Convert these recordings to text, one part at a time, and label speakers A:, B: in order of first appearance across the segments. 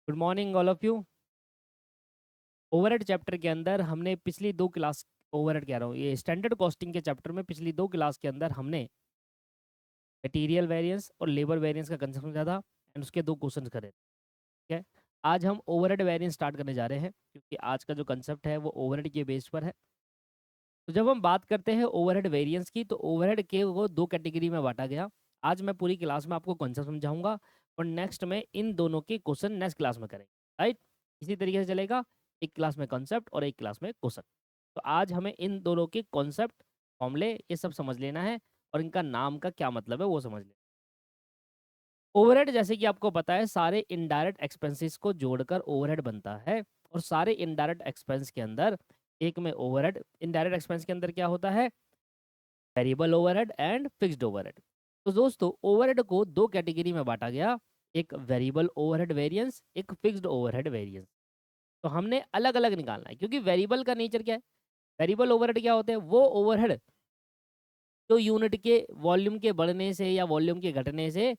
A: Good morning all of you. Overhead chapter के अंदर हमने पिछली दो क्लास, ओवरहेड कह रहा हूँ, ये स्टैंडर्ड कॉस्टिंग के चैप्टर में पिछली दो क्लास के अंदर हमने मटेरियल वेरिएंस और लेबर वेरिएंस का कंसेप्ट समझा था एंड उसके दो क्वेश्चन करे थे। ठीक है, आज हम ओवरहेड वेरिएंस स्टार्ट करने जा रहे हैं क्योंकि आज का जो कंसेप्ट है वो ओवरहेड के बेस पर है। तो जब हम बात करते हैं ओवरहेड वेरिएंस की तो ओवरहेड के वो दो कैटेगरी में बांटा गया। आज मैं पूरी क्लास में आपको कंसेप्ट समझाऊंगा और नेक्स्ट में इन दोनों के क्वेश्चन नेक्स्ट क्लास में करेंगे। राइट, इसी तरीके से चलेगा, एक क्लास में कॉन्सेप्ट और एक क्लास में क्वेश्चन। तो आज हमें इन दोनों के कॉन्सेप्ट, फॉर्मूले ये सब समझ लेना है और इनका नाम का क्या मतलब है वो समझ लेना। ओवरहेड जैसे कि आपको पता है सारे इनडायरेक्ट एक्सपेंसेस को जोड़कर ओवरहेड बनता है और सारे इनडायरेक्ट एक्सपेंस के अंदर एक में ओवरहेड, इनडायरेक्ट एक्सपेंस के अंदर क्या होता है, variable overhead and fixed overhead. तो दोस्तों ओवरहेड को दो कैटेगरी में बांटा गया, एक वेरिएबल ओवरहेड वेरिएंस, एक फिक्स्ड ओवरहेड वेरिएंस। तो हमने अलग अलग निकालना है क्योंकि वेरिएबल का नेचर क्या है, वेरिएबल ओवरहेड क्या होते हैं, वो ओवरहेड जो यूनिट के वॉल्यूम के बढ़ने से या वॉल्यूम के घटने से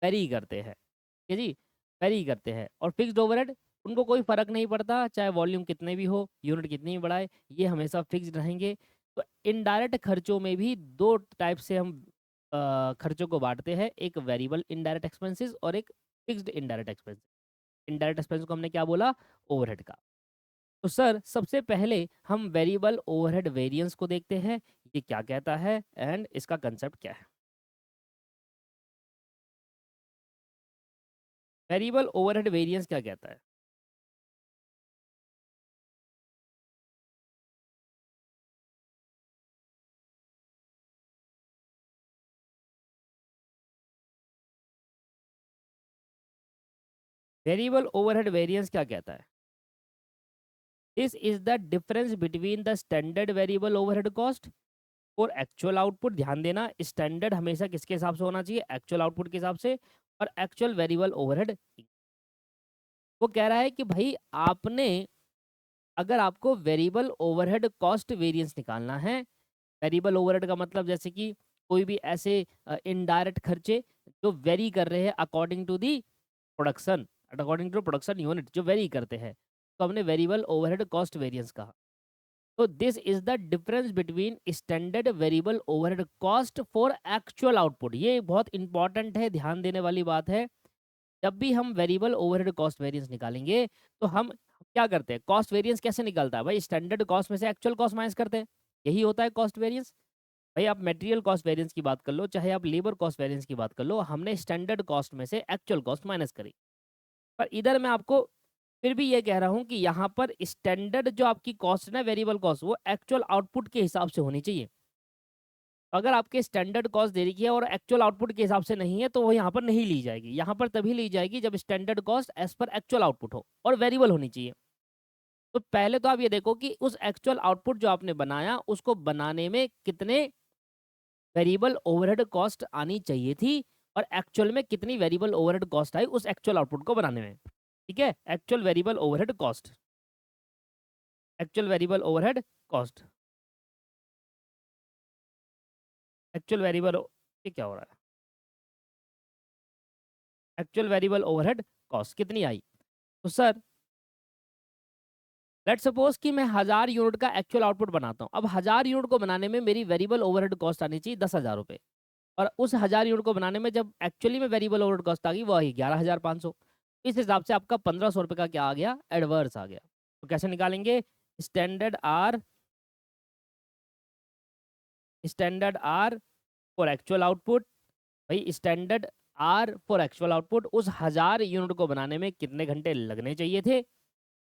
A: वेरी करते हैं। ठीक है जी, वेरी करते हैं। और फिक्स्ड ओवरहेड, उनको कोई फर्क नहीं पड़ता चाहे वॉल्यूम कितने भी हो, यूनिट कितनी भी बढ़ाए, ये हमेशा फिक्स्ड रहेंगे। तो इनडायरेक्ट खर्चों में भी दो टाइप से हम खर्चों को बांटते हैं, एक वेरिएबल इनडायरेक्ट एक्सपेंसेस और एक fixed indirect expense. Indirect expense को हमने क्या बोला, ओवरहेड का। तो सर सबसे पहले हम वेरिएबल ओवरहेड वेरिएंस को देखते हैं, ये क्या कहता है एंड इसका कंसेप्ट क्या है। वेरिएबल ओवरहेड वेरिएंस क्या कहता है। वेरिएबल ओवरहेड वेरिएंस क्या कहता है, this is the difference between the standard variable overhead cost और एक्चुअल आउटपुट। ध्यान देना, स्टैंडर्ड हमेशा किसके हिसाब से होना चाहिए, एक्चुअल आउटपुट के हिसाब से, और एक्चुअल वेरिएबल ओवरहेड। वो कह रहा है कि भाई आपने, अगर आपको वेरिएबल ओवरहेड कॉस्ट वेरिएंस निकालना है, वेरिएबल ओवरहेड का मतलब जैसे कि कोई भी ऐसे इनडायरेक्ट खर्चे जो वेरी कर रहे हैं according to the production, according to production unit जो वेरी करते हैं, तो हमने वेरिएबल ओवरहेड कॉस्ट वेरिएंस कहा। तो this is the difference between standard variable overhead cost for actual output. ये बहुत इंपॉर्टेंट है, ध्यान देने वाली बात है। जब भी हम वेरिएबल ओवरहेड कॉस्ट वेरिएंस निकालेंगे तो हम क्या करते हैं, कॉस्ट वेरिएंस कैसे निकलता है भाई, स्टैंडर्ड कॉस्ट में से एक्चुअल कॉस्ट माइनस करते हैं, यही होता है कॉस्ट वेरिएंस। भाई आप मटेरियल कॉस्ट वेरिएंस की बात कर लो चाहे आप लेबर कॉस्ट वेरिएंस की बात कर लो, हमने स्टैंडर्ड कॉस्ट में से एक्चुअल कॉस्ट माइनस करी। पर इधर मैं आपको फिर भी ये कह रहा हूँ कि यहाँ पर स्टैंडर्ड जो आपकी कॉस्ट है ना, वेरिएबल कॉस्ट, वो एक्चुअल आउटपुट के हिसाब से होनी चाहिए। अगर आपके स्टैंडर्ड कॉस्ट दे रखी है और एक्चुअल आउटपुट के हिसाब से नहीं है तो वो यहाँ पर नहीं ली जाएगी। यहाँ पर तभी ली जाएगी जब standard cost as per actual output हो और वेरिएबल होनी चाहिए। तो पहले तो आप ये देखो कि उस एक्चुअल आउटपुट जो आपने बनाया उसको बनाने में कितने वेरिएबल ओवरहेड कॉस्ट आनी चाहिए थी और एक्चुअल में कितनी वेरिएबल ओवरहेड कॉस्ट आई उस एक्चुअल आउटपुट को बनाने में। ठीक है, actual variable overhead cost, actual variable overhead cost, actual variable, ये क्या हो रहा है, एक्चुअल वेरिएबल ओवरहेड कॉस्ट कितनी आई। तो सर लेट्स सपोज कि मैं 1000 यूनिट का एक्चुअल आउटपुट बनाता हूँ। अब 1000 यूनिट को बनाने में मेरी वेरिएबल ओवरहेड कॉस्ट आनी चाहिए 10,000 रुपये, और उस 1000 यूनिट को बनाने में जब एक्चुअली में वेरिएबल ओवरहेड कॉस्ट आ गई वो आई 11,500। इस हिसाब से आपका 1500 रुपये का क्या आ गया, एडवर्स आ गया। तो कैसे निकालेंगे, standard hour, standard are for actual output. भाई standard are for actual output, उस 1000 यूनिट को बनाने में कितने घंटे लगने चाहिए थे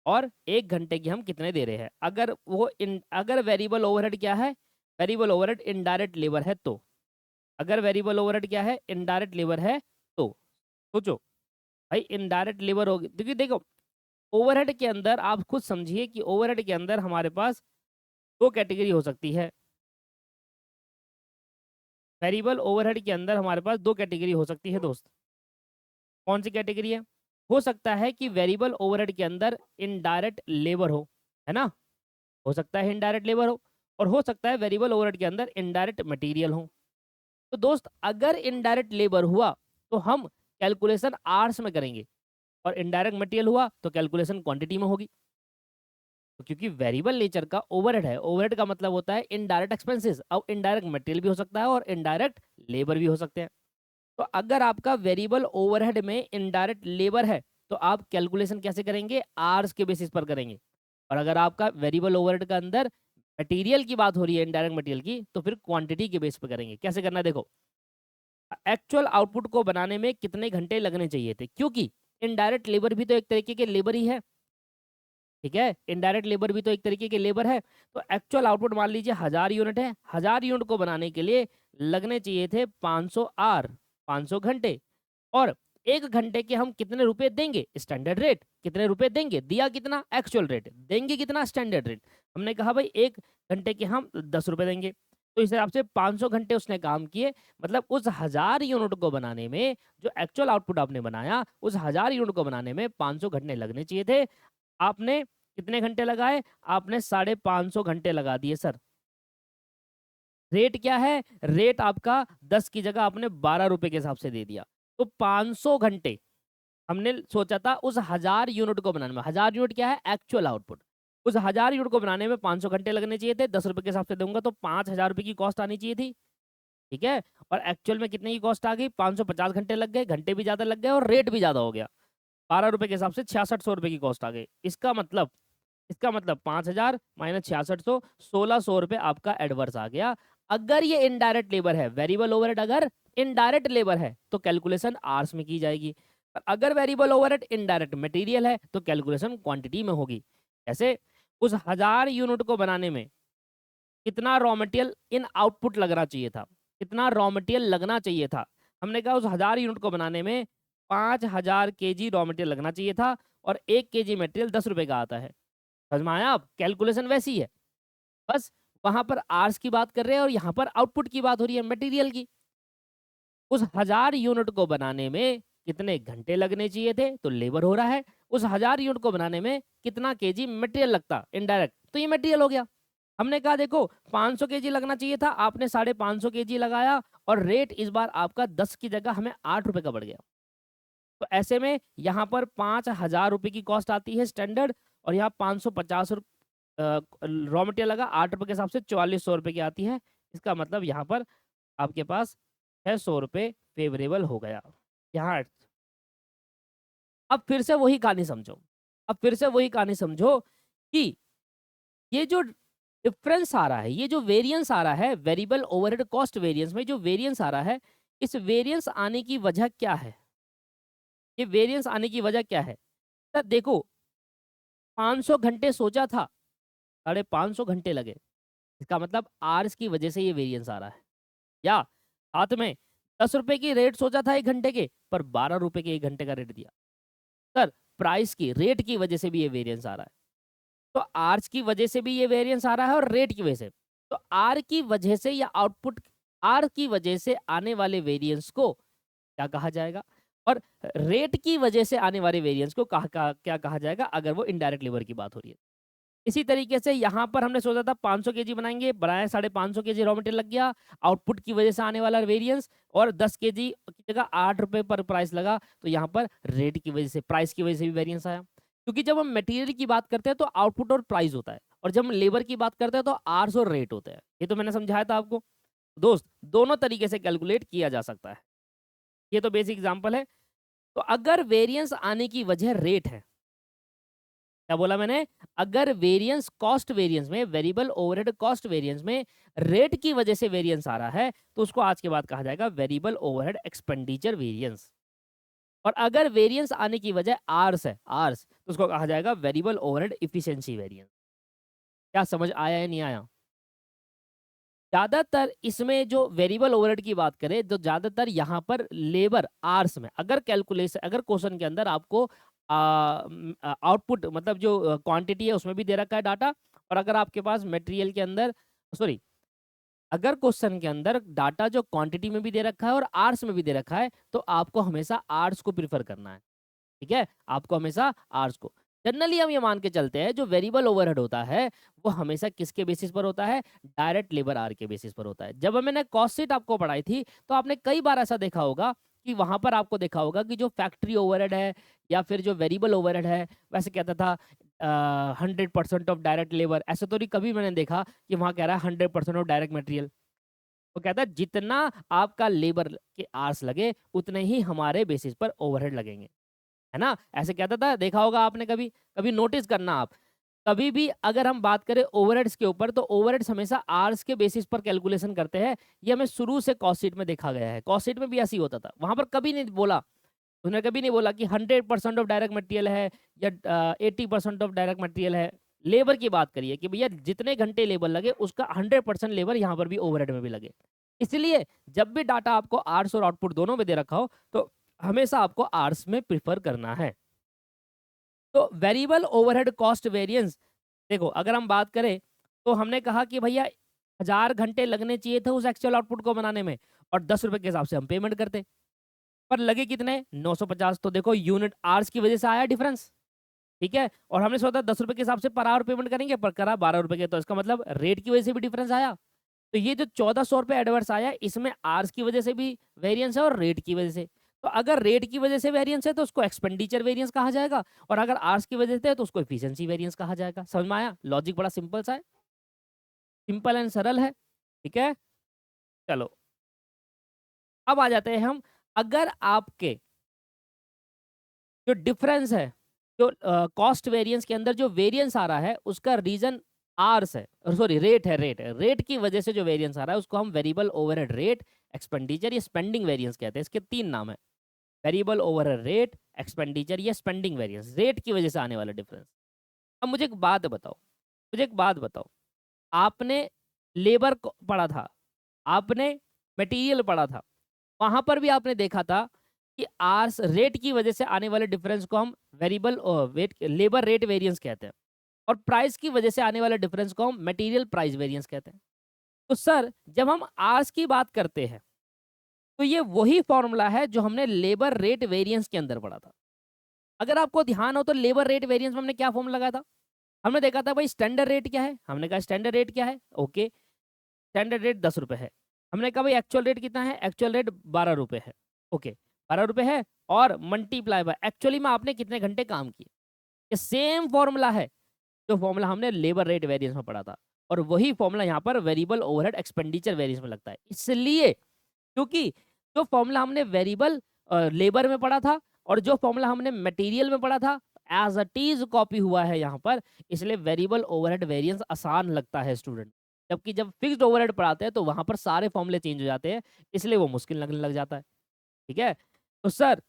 A: और 1 घंटे की हम कितने दे रहे हैं। अगर वो अगर वेरिएबल ओवरहेड क्या है, वेरिएबल ओवरहेड इनडायरेक्ट लेबर है तो, अगर वेरिएबल ओवरहेड क्या है, इनडायरेक्ट लेबर है तो सोचो भाई इनडायरेक्ट लेबर होगी। देखिए देखो, ओवरहेड के अंदर आप खुद समझिए कि ओवरहेड के अंदर हमारे पास दो कैटेगरी हो सकती है। वेरिएबल ओवरहेड के अंदर हमारे पास दो कैटेगरी हो सकती है दोस्त। कौन सी कैटेगरी है, हो सकता है कि वेरिएबल ओवरहेड के अंदर इनडायरेक्ट लेबर हो, है ना, हो सकता है इनडायरेक्ट लेबर हो सकता है वेरिएबल ओवरहेड के अंदर इनडायरेक्ट मटेरियल हो। तो दोस्त अगर इनडायरेक्ट लेबर हुआ तो हम कैलकुलेशन आवर्स में करेंगे और इनडायरेक्ट मटेरियल हुआ तो कैलकुलेशन क्वांटिटी में होगी। तो क्योंकि वेरिएबल नेचर का ओवरहेड है, ओवरहेड का मतलब होता है इनडायरेक्ट एक्सपेंसेस। अब इनडायरेक्ट मटेरियल भी हो सकता है और इनडायरेक्ट लेबर भी हो सकते हैं। तो अगर आपका वेरिएबल ओवरहेड में इनडायरेक्ट लेबर है तो आप कैलकुलेशन कैसे करेंगे, आर्स के बेसिस पर करेंगे। और अगर आपका वेरिएबल ओवरहेड का अंदर मटेरियल की बात हो रही है, इनडायरेक्ट मटेरियल की, तो फिर क्वांटिटी के बेस पर करेंगे। कैसे करना है देखो, एक्चुअल आउटपुट को बनाने में कितने घंटे लगने चाहिए थे, क्योंकि इनडायरेक्ट लेबर भी तो एक तरीके के लेबर ही है, ठीक है, इनडायरेक्ट लेबर भी तो एक तरीके के लेबर है। तो एक्चुअल आउटपुट मान लीजिए 1000 यूनिट है, 1000 यूनिट को बनाने के लिए लगने चाहिए थे 500 आर, 500 घंटे। और 1 घंटे के हम कितने रुपए देंगे, स्टैंडर्ड रेट। कितने रुपए देंगे, दिया कितना, एक्चुअल रेट, देंगे कितना, स्टैंडर्ड रेट। हमने कहा भाई 1 घंटे के हम 10 रुपए देंगे, तो इस हिसाब से 500 घंटे उसने काम किए। मतलब उस 1000 यूनिट को बनाने में, जो एक्चुअल आउटपुट आपने बनाया, उस 1000 यूनिट को बनाने में 500 घंटे लगने चाहिए थे। आपने कितने घंटे लगाए, आपने 550 घंटे लगा दिए सर। रेट क्या है, रेट आपका 10 की जगह आपने 12 रुपए के हिसाब से दे दिया। तो 500 घंटे हमने सोचा था उस 1000 यूनिट को बनाने में। 1000 यूनिट क्या है, एक्चुअल आउटपुट। उस 1000 यूनिट को बनाने में 500 घंटे लगने चाहिए थे। 10 रुपए के हिसाब से दूंगा तो 5000 रुपए की कॉस्ट आनी चाहिए थी, ठीक है। और एक्चुअल में कितने की कॉस्ट आ गई, 550 घंटे लग गए, घंटे भी ज्यादा लग गए और रेट भी ज्यादा हो गया। 12 रुपए के हिसाब से 6600 रुपए की कॉस्ट आ गई। इसका मतलब 5000 माइनस 6600, 1600 रुपए आपका एडवर्स आ गया। अगर ये इनडायरेक्ट लेबर है, वेरिएबल ओवरहेड अगर इनडायरेक्ट लेबर है तो कैलकुलेशन आवर्स में की जाएगी। अगर वेरिएबल ओवरहेड इनडायरेक्ट मटेरियल है तो कैलकुलेशन क्वांटिटी में होगी। ऐसे उस 1000 यूनिट को बनाने में कितना रॉ मटेरियल इन आउटपुट लगना चाहिए था, कितना रॉ मटेरियल लगना चाहिए था। हमने कहा उस 1000 यूनिट को बनाने में 5000 केजी रॉ मटेरियल लगना चाहिए था, और 1 केजी मटेरियल 10 रुपए का आता है। समझ में आया, आप कैलकुलेशन वैसी है, बस वहां पर आर्स की बात कर रहे हैं और यहाँ पर आउटपुट की बात हो रही है, मटेरियल की। उस 1000 यूनिट को बनाने में कितने घंटे लगने चाहिए थे, तो लेबर हो रहा है। उस 1000 यूनिट को बनाने में कितना केजी मटेरियल लगता, इनडायरेक्ट, तो ये मटेरियल हो गया। हमने कहा देखो 500 केजी लगना चाहिए था, आपने 550 केजी लगाया, और रेट इस बार आपका 10 की जगह हमें 8 रुपए का बढ़ गया। तो ऐसे में यहाँ पर 5000 रुपए की कॉस्ट आती है स्टैंडर्ड, और यहाँ 550 रॉ मटेरियल लगा 8 रुपए के हिसाब से 4400 रुपए की आती है। इसका मतलब यहाँ पर आपके पास 600 रुपए फेवरेबल हो गया यहाँ। अब फिर से वही कहानी समझो, अब फिर से वही कहानी समझो कि ये जो डिफरेंस आ रहा है, ये जो वेरिएंस आ रहा है वेरिएबल ओवरहेड कॉस्ट वेरिएंस में, जो वेरिएंस आ रहा है, इस वेरिएंस आने की वजह क्या है, ये वेरिएंस आने की वजह क्या है। सर देखो 500 घंटे सोचा था, 550 घंटे लगे, इसका मतलब आर्स की वजह से ये वेरिएंस आ रहा है। या साथ में 10 रुपए की रेट सोचा था 1 घंटे के, पर 12 रुपए के 1 घंटे का रेट दिया। सर प्राइस की, रेट की वजह से भी ये वेरिएंस आ रहा है। तो आर्स की वजह से भी ये वेरिएंस आ रहा है और रेट की वजह से। तो आर की वजह से या आउटपुट, आर की वजह से आने वाले वेरिएंस को क्या कहा जाएगा, और रेट की वजह से आने वाले वेरिएंस को क्या कहा जाएगा, अगर वो इनडायरेक्ट लेबर की बात हो रही है। इसी तरीके से यहाँ पर हमने सोचा था 500 केजी बनाएंगे, बनाया 550 केजी रॉ मटेरियल लग गया, आउटपुट की वजह से आने वाला वेरिएंस, और 10 केजी की जगह 8 रुपए पर प्राइस लगा, तो यहाँ पर रेट की वजह से, प्राइस की वजह से भी वेरिएंस आया। क्योंकि जब हम मटेरियल की बात करते हैं तो आउटपुट और प्राइस होता है, और जब हम लेबर की बात करते हैं तो आर्स और रेट होता है। ये तो मैंने समझाया था आपको दोस्त, दोनों तरीके से कैलकुलेट किया जा सकता है। ये तो बेसिक एग्जाम्पल है। तो अगर वेरिएंस आने की वजह रेट है, क्या बोला मैंने, अगर वेरिएंस कॉस्ट वेरिएंस में, वेरिएबल ओवरहेड कॉस्ट वेरिएंस में रेट की वजह से वेरिएंस आ रहा है, तो उसको आज के बाद कहा जाएगा वेरिएबल ओवरहेड एक्सपेंडिचर वेरिएंस। और अगर वेरिएंस आने की वजह आर्स है, आर्स, तो उसको कहा जाएगा वेरिएबल ओवरहेड इफिशिएंसी वेरिएंस। क्या समझ आया है, नहीं आया। ज्यादातर इसमें जो वेरिएबल ओवरहेड की बात करें तो ज्यादातर यहाँ पर लेबर आर्स में, अगर कैलकुलेशन, अगर क्वेश्चन के अंदर आपको आउटपुट मतलब जो क्वांटिटी है उसमें भी दे रखा है डाटा, और अगर आपके पास मटेरियल के अंदर, सॉरी, अगर क्वेश्चन के अंदर डाटा जो क्वांटिटी में भी दे रखा है और आर्स में भी दे रखा है, तो आपको हमेशा आर्स को प्रिफर करना है, ठीक है, आपको हमेशा आर्स को। जनरली हम ये मान के चलते हैं जो वेरिएबल ओवरहेड होता है वो हमेशा किसके बेसिस पर होता है, डायरेक्ट लेबर आर के बेसिस पर होता है। जब मैंने कॉस्ट शीट आपको पढ़ाई थी तो आपने कई बार ऐसा देखा होगा कि वहां पर आपको देखा होगा कि जो फैक्ट्री ओवरहेड है या फिर जो वेरिएबल ओवरहेड है, वैसे कहता था 100% ऑफ डायरेक्ट लेबर, ऐसे तो नहीं कभी मैंने देखा कि वहां कह रहा है 100% ऑफ डायरेक्ट मटेरियल। वो कहता है जितना आपका लेबर के आवर्स लगे उतने ही हमारे बेसिस पर ओवरहेड लगेंगे, है ना। ऐसे कहता था, देखा होगा आपने कभी, कभी नोटिस करना आप, कभी भी अगर हम बात करें ओवरहेड्स के ऊपर, तो ओवरहेड्स हमेशा आवर्स के बेसिस पर कैलकुलेशन करते हैं। ये हमें शुरू से कॉस्ट शीट में देखा गया है, कॉस्ट शीट में भी ऐसे ही होता था, वहां पर कभी नहीं बोला, उन्होंने कभी नहीं बोला कि 100% ऑफ डायरेक्ट मटेरियल है या 80% ऑफ डायरेक्ट मटेरियल है। लेबर की बात करिए कि भैया जितने घंटे लेबर लगे उसका 100% लेबर यहाँ पर भी ओवरहेड में भी लगे। इसलिए जब भी डाटा आपको आर्स और आउटपुट दोनों में दे रखा हो तो हमेशा आपको आर्स में प्रिफर करना है। तो वेरिएबल ओवरहेड कॉस्ट वेरिएंस, देखो अगर हम बात करें तो हमने कहा कि भैया 1000 घंटे लगने चाहिए थे उस एक्चुअल आउटपुट को बनाने में, और 10 रुपए के हिसाब से हम पेमेंट करते, पर लगे कितने 950। तो देखो यूनिट आवर्स की वजह से आया डिफरेंस, ठीक है। और हमने सोचा 10 रुपए के हिसाब से पर आवर पेमेंट करेंगे, पर करा 12 रुपए के, तो इसका मतलब रेट की वजह से भी डिफरेंस आया। तो ये जो 1400 रुपए एडवर्स आया, इसमें आवर्स की वजह से भी वेरिएंस है और रेट की वजह से। तो अगर रेट की वजह से वेरिएंस है तो उसको एक्सपेंडिचर वेरिएंस कहा जाएगा, और अगर आवर्स की वजह से है तो उसको एफिशिएंसी वेरिएंस कहा जाएगा। समझ में आया? लॉजिक बड़ा सिंपल सा है, सिंपल एंड सरल है, ठीक है। चलो अब आ जाते हैं हम, अगर आपके जो डिफरेंस है, जो कॉस्ट वेरिएंस के अंदर जो वेरिएंस आ रहा है उसका रीजन आर्स है, सॉरी रेट है, रेट की वजह से जो वेरिएंस आ रहा है उसको हम वेरिएबल ओवरहेड रेट, एक्सपेंडिचर या स्पेंडिंग वेरिएंस कहते हैं। इसके 3 नाम है, वेरिएबल ओवरहेड रेट, एक्सपेंडिचर या स्पेंडिंग वेरिएंस, रेट की वजह से आने वाला डिफरेंस। अब मुझे एक बात बताओ, मुझे एक बात बताओ, आपने लेबर पढ़ा था, आपने मटेरियल पढ़ा था, वहां पर भी आपने देखा था कि आर्स रेट की वजह से आने वाले डिफरेंस को हम variable wage labour rate variance कहते हैं, और प्राइस की वजह से आने वाले डिफरेंस को हम मटेरियल प्राइस वेरिएंस कहते हैं। तो सर जब हम आर्स की बात करते हैं तो ये वही फॉर्मूला है जो हमने लेबर रेट वेरिएंस के अंदर पढ़ा था। अगर आपको ध्यान हो तो लेबर रेट वेरिएंस में हमने क्या फॉर्मूला लगाया था, हमने देखा था भाई स्टैंडर्ड रेट क्या है, हमने कहा स्टैंडर्ड रेट क्या है, ओके स्टैंडर्ड रेट 10 रुपए है। हमने कहा भाई एक्चुअल रेट कितना है, एक्चुअल रेट 12 रुपए है, ओके 12 रुपए है, और मल्टीप्लाई बाय एक्चुअली में आपने कितने घंटे काम किए। ये सेम फॉर्मूला है जो फॉर्मूला हमने लेबर रेट वेरिएंस में पढ़ा था, और वही फॉर्मूला यहाँ पर वेरिएबल ओवरहेड एक्सपेंडिचर वेरिएंस में लगता है। इसलिए क्योंकि जो फॉर्मूला हमने वेरिएबल लेबर में पढ़ा था और जो फॉर्मूला हमने मटेरियल में पढ़ा था एज अ टीज कॉपी हुआ है यहाँ पर, इसलिए वेरिएबल ओवरहेड वेरिएंस आसान लगता है स्टूडेंट। जबकि जब फिक्स्ड ओवरहेड पढ़ाते हैं तो वहां पर सारे फॉर्मूले चेंज हो जाते हैं, इसलिए वो मुश्किल लगने लग जाता है, ठीक है। तो सर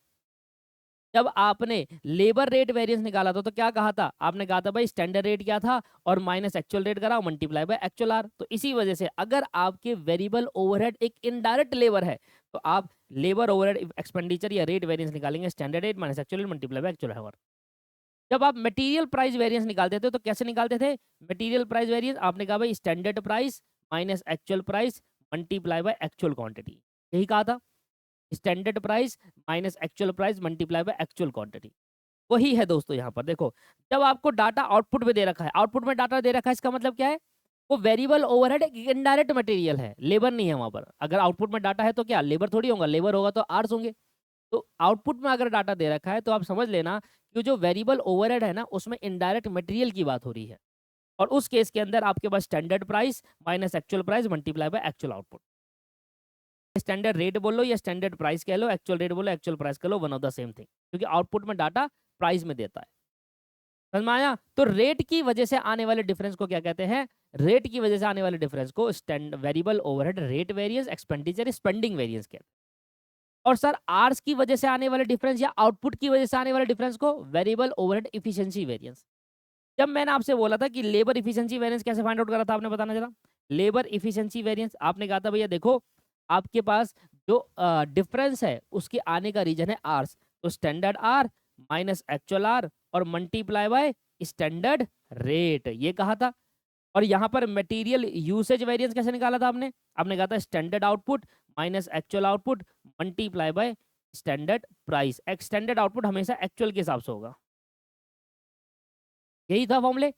A: जब आपने लेबर रेट वेरिएंस निकाला था तो क्या कहा था, आपने कहा था भाई स्टैंडर्ड रेट क्या था और माइनस एक्चुअल रेट करा मल्टीप्लाई बाय एक्चुअल आर। तो इसी वजह से अगर आपके वेरिएबल ओवरहेड एक इनडायरेक्ट लेबर है तो आप लेबर ओवरहेड एक्सपेंडिचर या रेट वेरिएंस निकालेंगे standard rate minus actual rate multiply by actual our. जब आप मटेरियल प्राइस वेरिएंस निकालते थे तो कैसे निकालते थे, मटेरियल प्राइस वेरिएंस आपने कहा भाई standard price minus actual price multiply by actual quantity, यही कहा था, standard price minus actual price multiply by actual quantity. वही है दोस्तों यहाँ पर देखो, जब आपको डाटा आउटपुट में दे रखा है, आउटपुट में डाटा दे रखा है, इसका मतलब क्या है, वो वेरिएबल ओवरहेड एक इनडायरेक्ट मटेरियल है, लेबर नहीं है वहां पर। अगर आउटपुट में डाटा है तो क्या लेबर थोड़ी होगा, लेबर होगा तो आर्स होंगे। तो आउटपुट में अगर डाटा दे रखा है तो आप समझ लेना कि जो वेरिएबल ओवरहेड है ना उसमें इनडायरेक्ट मटेरियल की बात हो रही है, और उस केस के अंदर आपके पास standard price minus actual price multiply by actual output. Standard rate बोलो या स्टैंडर्ड प्राइस कह लो, एक्चुअल रेट बोलो एक्चुअल प्राइस कह लो, one of the same thing, क्योंकि आउटपुट में डाटा प्राइस में देता है। समझ में आया? तो रेट की वजह से आने वाले डिफरेंस को क्या कहते हैं, रेट की वजह से आने वाले डिफरेंस को variable overhead rate variance expenditure spending variance कहते हैं। और सर आर्स की वजह से आने वाले डिफरेंस या आउटपुट की वजह से आने वाले डिफरेंस को वेरिएबल ओवरहेड इफिशिएंसी वेरिएंस। जब मैंने आपसे बोला था कि लेबर इफिशिएंसी वेरिएंस कैसे फाइंड आउट करा था, आपने बताना जरा। लेबर इफिशिएंसी वेरिएंस आपने कहा था भैया देखो आपके पास जो डिफरेंस है उसके आने का रीजन है आर्स, तो standard R minus actual R और मल्टीप्लाई बाय स्टैंडर्ड रेट, ये कहा था। और यहाँ पर मटेरियल यूसेज वेरिएंस कैसे निकाला था आपने, आपने कहा था standard output minus actual output multiply by standard price. Standard output हमेशा एक्चुअल के हिसाब से होगा, यही था फॉर्मूले।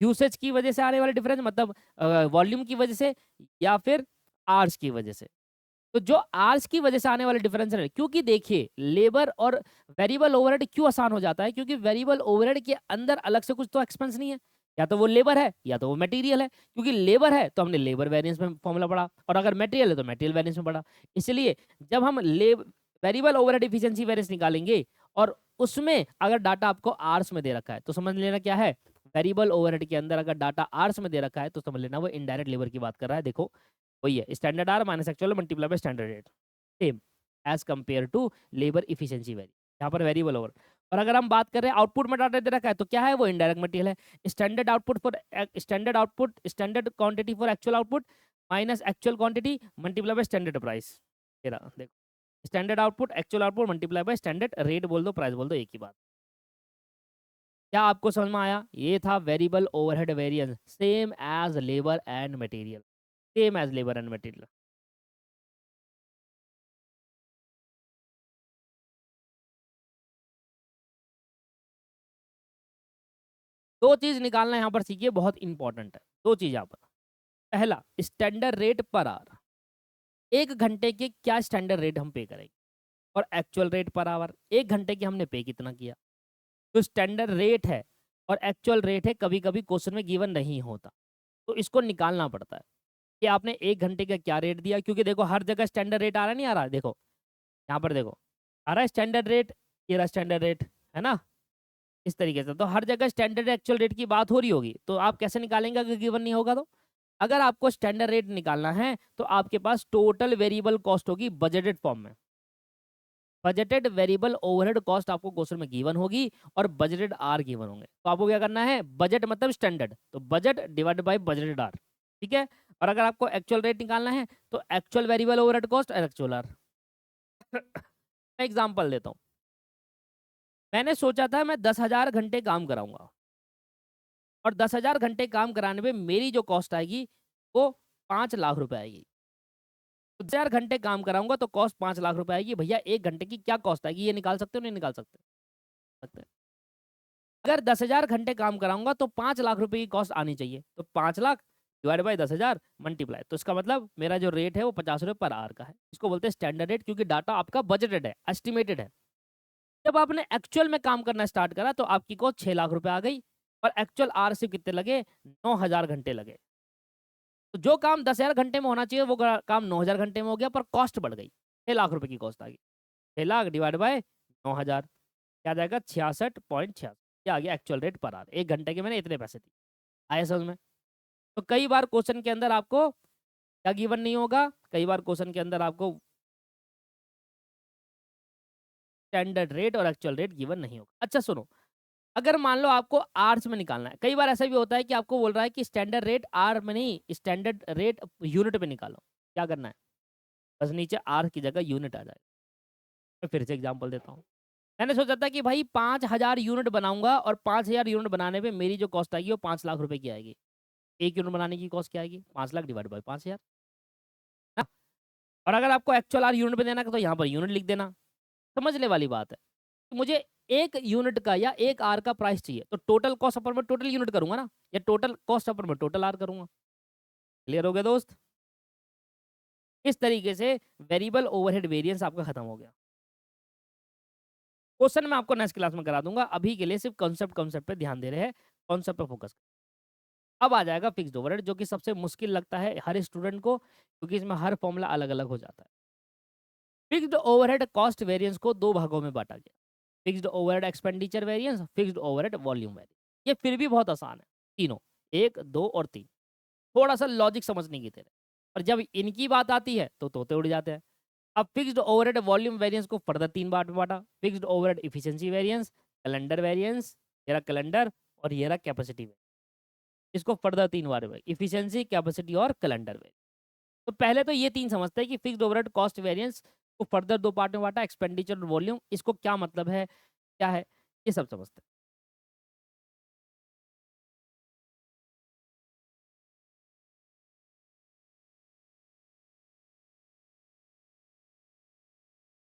A: यूसेज की वजह से आने वाले डिफरेंस मतलब वॉल्यूम की वजह से या फिर आर्स की वजह से। तो जो आर्स की वजह से आने वाले डिफरेंस है, क्योंकि देखिए लेबर और वेरिएबल ओवरहेड क्यों आसान हो जाता है, क्योंकि वेरिएबल ओवरहेड के अंदर अलग से कुछ तो एक्सपेंस नहीं है, या तो वो लेबर है या तो वो मटेरियल है। क्योंकि लेबर है तो हमने लेबर वेरिएंस में फॉर्मूला पढ़ा, और अगर मटेरियल है तो मटेरियल वेरिएंस में पढ़ा। इसलिए जब हम वेरिएबल ओवरहेड एफिशिएंसी वेरिएंस निकालेंगे और उसमें अगर डाटा आपको आर्स में दे रखा है तो समझ लेना क्या है, वेरिएबल ओवरहेड के अंदर अगर डाटा आर्स में दे रखा है तो समझ लेना वो इनडायरेक्ट लेबर की बात कर रहा है। देखो वही है, standard R minus actual multiply by standard rate, same as compare to labour efficiency value, यहाँ पर वेरिएबल ओवर। और अगर हम बात कर रहे हैं आउटपुट में डाटा दे रखा है तो क्या है, वो इनडायरेक्ट मटेरियल है। Standard output for standard output, standard quantity for actual output minus actual quantity multiply by standard price. देखो standard output actual output multiply by standard rate बोल दो, प्राइस बोल दो, एक ही बात। क्या आपको समझ में आया? ये था variable overhead variance, same as labour and material, same as labour and material. दो चीज निकालना यहाँ पर सीखिए, बहुत इंपॉर्टेंट है। दो चीज यहाँ पर, पहला स्टैंडर्ड रेट पर आवर, एक घंटे के क्या स्टैंडर्ड रेट हम पे करेंगे, और एक्चुअल रेट पर आवर, एक घंटे के हमने पे कितना किया। जो स्टैंडर्ड रेट है और एक्चुअल रेट है कभी कभी क्वेश्चन में गिवन नहीं होता, तो इसको निकालना पड़ता है कि आपने एक घंटे का क्या रेट दिया। क्योंकि देखो हर जगह स्टैंडर्ड रेट आ रहा नहीं आ रहा, देखो यहाँ पर देखो आ रहा है स्टैंडर्ड रेट, ये रहा स्टैंडर्ड रेट, है ना, इस तरीके से। तो हर जगह स्टैंडर्ड एक्चुअल रेट की बात हो रही होगी, तो आप कैसे निकालेंगे अगर गिवन नहीं होगा तो? अगर आपको स्टैंडर्ड रेट निकालना है तो आपके पास टोटल वेरिएबल कॉस्ट होगी बजटेड फॉर्म में। बजटेड वेरिएबल ओवरहेड कॉस्ट आपको क्वेश्चन में गिवन होगी और बजटेड आर गिवन होंगे। तो आपको क्या करना है, बजट मतलब स्टैंडर्ड, तो budget divided by budgeted R, ठीक है। और अगर आपको एक्चुअल रेट निकालना है तो एक्चुअल वेरिएबल ओवरहेड कॉस्ट और एक्चुअल आर। मैं एग्जांपल देता हूँ, मैंने सोचा था मैं 10,000 घंटे काम कराऊंगा, और 10,000 घंटे काम कराने में मेरी जो कॉस्ट आएगी वो 5 लाख रुपए आएगी। तो 10,000 घंटे काम कराऊंगा तो कॉस्ट 5 लाख रुपए आएगी। भैया एक घंटे की क्या कॉस्ट आएगी, ये निकाल सकते हो नहीं निकाल सकते? सकते हैं। अगर 10,000 घंटे काम कराऊंगा तो 5 लाख रुपए की कॉस्ट आनी चाहिए, तो 5 लाख डिवाइड बाई 10,000 मल्टीप्लाई, तो इसका मतलब मेरा जो रेट है वो 50 रुपये पर आवर का है। इसको बोलते हैं स्टैंडर्ड रेट, क्योंकि डाटा आपका बजटेड है, एस्टिमेटेड है। जब आपने एक्चुअल में काम करना स्टार्ट करा तो आपकी कॉस्ट 6 लाख रुपए आ गई, और एक्चुअल आर सिर्फ कितने लगे, 9,000 घंटे लगे। तो जो काम 10,000 घंटे में होना चाहिए वो काम 9,000 घंटे में हो गया, पर कॉस्ट बढ़ गई, 6 लाख रुपए की कॉस्ट आ गई। 6 लाख डिवाइड बाय 9,000 क्या जाएगा, 66.66, क्या आ गया एक्चुअल रेट पर आवर। एक घंटे के मैंने इतने पैसे दिए। आया समझ में? तो कई बार क्वेश्चन के अंदर आपको क्या गिवन नहीं होगा, कई बार क्वेश्चन के अंदर आपको स्टैंडर्ड रेट और एक्चुअल रेट गिवन नहीं होगा। अच्छा सुनो, अगर मान लो आपको आर्स में निकालना है, कई बार ऐसा भी होता है कि आपको बोल रहा है कि स्टैंडर्ड रेट आर में नहीं, स्टैंडर्ड रेट यूनिट में निकालो। क्या करना है, बस नीचे आर की जगह यूनिट आ जाएगा। मैं फिर से एग्जांपल देता हूँ। मैंने सोचा था कि भाई 5,000 यूनिट बनाऊंगा, और 5,000 यूनिट बनाने पे मेरी जो कॉस्ट आएगी वो 5 लाख रुपए की आएगी। एक यूनिट बनाने की कॉस्ट क्या आएगी, 5 लाख डिवाइड बाई 5,000 ना। और अगर आपको एक्चुअल आर यूनिट में देना है तो यहाँ पर यूनिट लिख देना। समझने वाली बात है। तो मुझे एक यूनिट का या एक आर का प्राइस चाहिए, तो टोटल कॉस्ट अपर में टोटल यूनिट करूंगा ना, या टोटल कॉस्ट अपर में टोटल आर करूंगा। क्लियर हो गया दोस्त? इस तरीके से वेरिएबल ओवरहेड वेरिएंस आपका खत्म हो गया। क्वेश्चन मैं आपको नेक्स्ट क्लास में करा दूंगा, अभी के लिए सिर्फ कॉन्सेप्ट कॉन्सेप्ट पे ध्यान दे रहे हैं, कॉन्सेप्ट पे फोकस। अब आ जाएगा फिक्स्ड ओवरहेड, जो कि सबसे मुश्किल लगता है हर स्टूडेंट को, क्योंकि इसमें हर फॉर्मूला अलग अलग हो जाता है। फिक्स्ड ओवरहेड कॉस्ट वेरिएंस को दो भागों में बांटा गया, fixed overhead expenditure variance, fixed overhead volume variance. ये फिर भी बहुत आसान है, तीनों, 1, 2 और 3। थोड़ा सा लॉजिक समझने की तरह, और जब इनकी बात आती है तो तोते उड़ जाते हैं। अब फिक्स्ड ओवरहेड वॉल्यूम वेरिएंस को फर्दर 3 बार में बांटा, fixed overhead efficiency variance, calendar variance, ये रहा कैलेंडर, और ये रहा कैपेसिटी वेरिएंस। इसको फर्दर 3 बार में, इफिशिएंसी, कैपेसिटी और कैलेंडर वेरिएंस। तो पहले तो ये 3 समझते हैं कि फिक्स्ड ओवरहेड कॉस्ट वेरिएंस को फर्दर 2 पार्ट में बांटा, एक्सपेंडिचर और वॉल्यूम, इसको क्या मतलब है, क्या है, ये सब समझते हैं।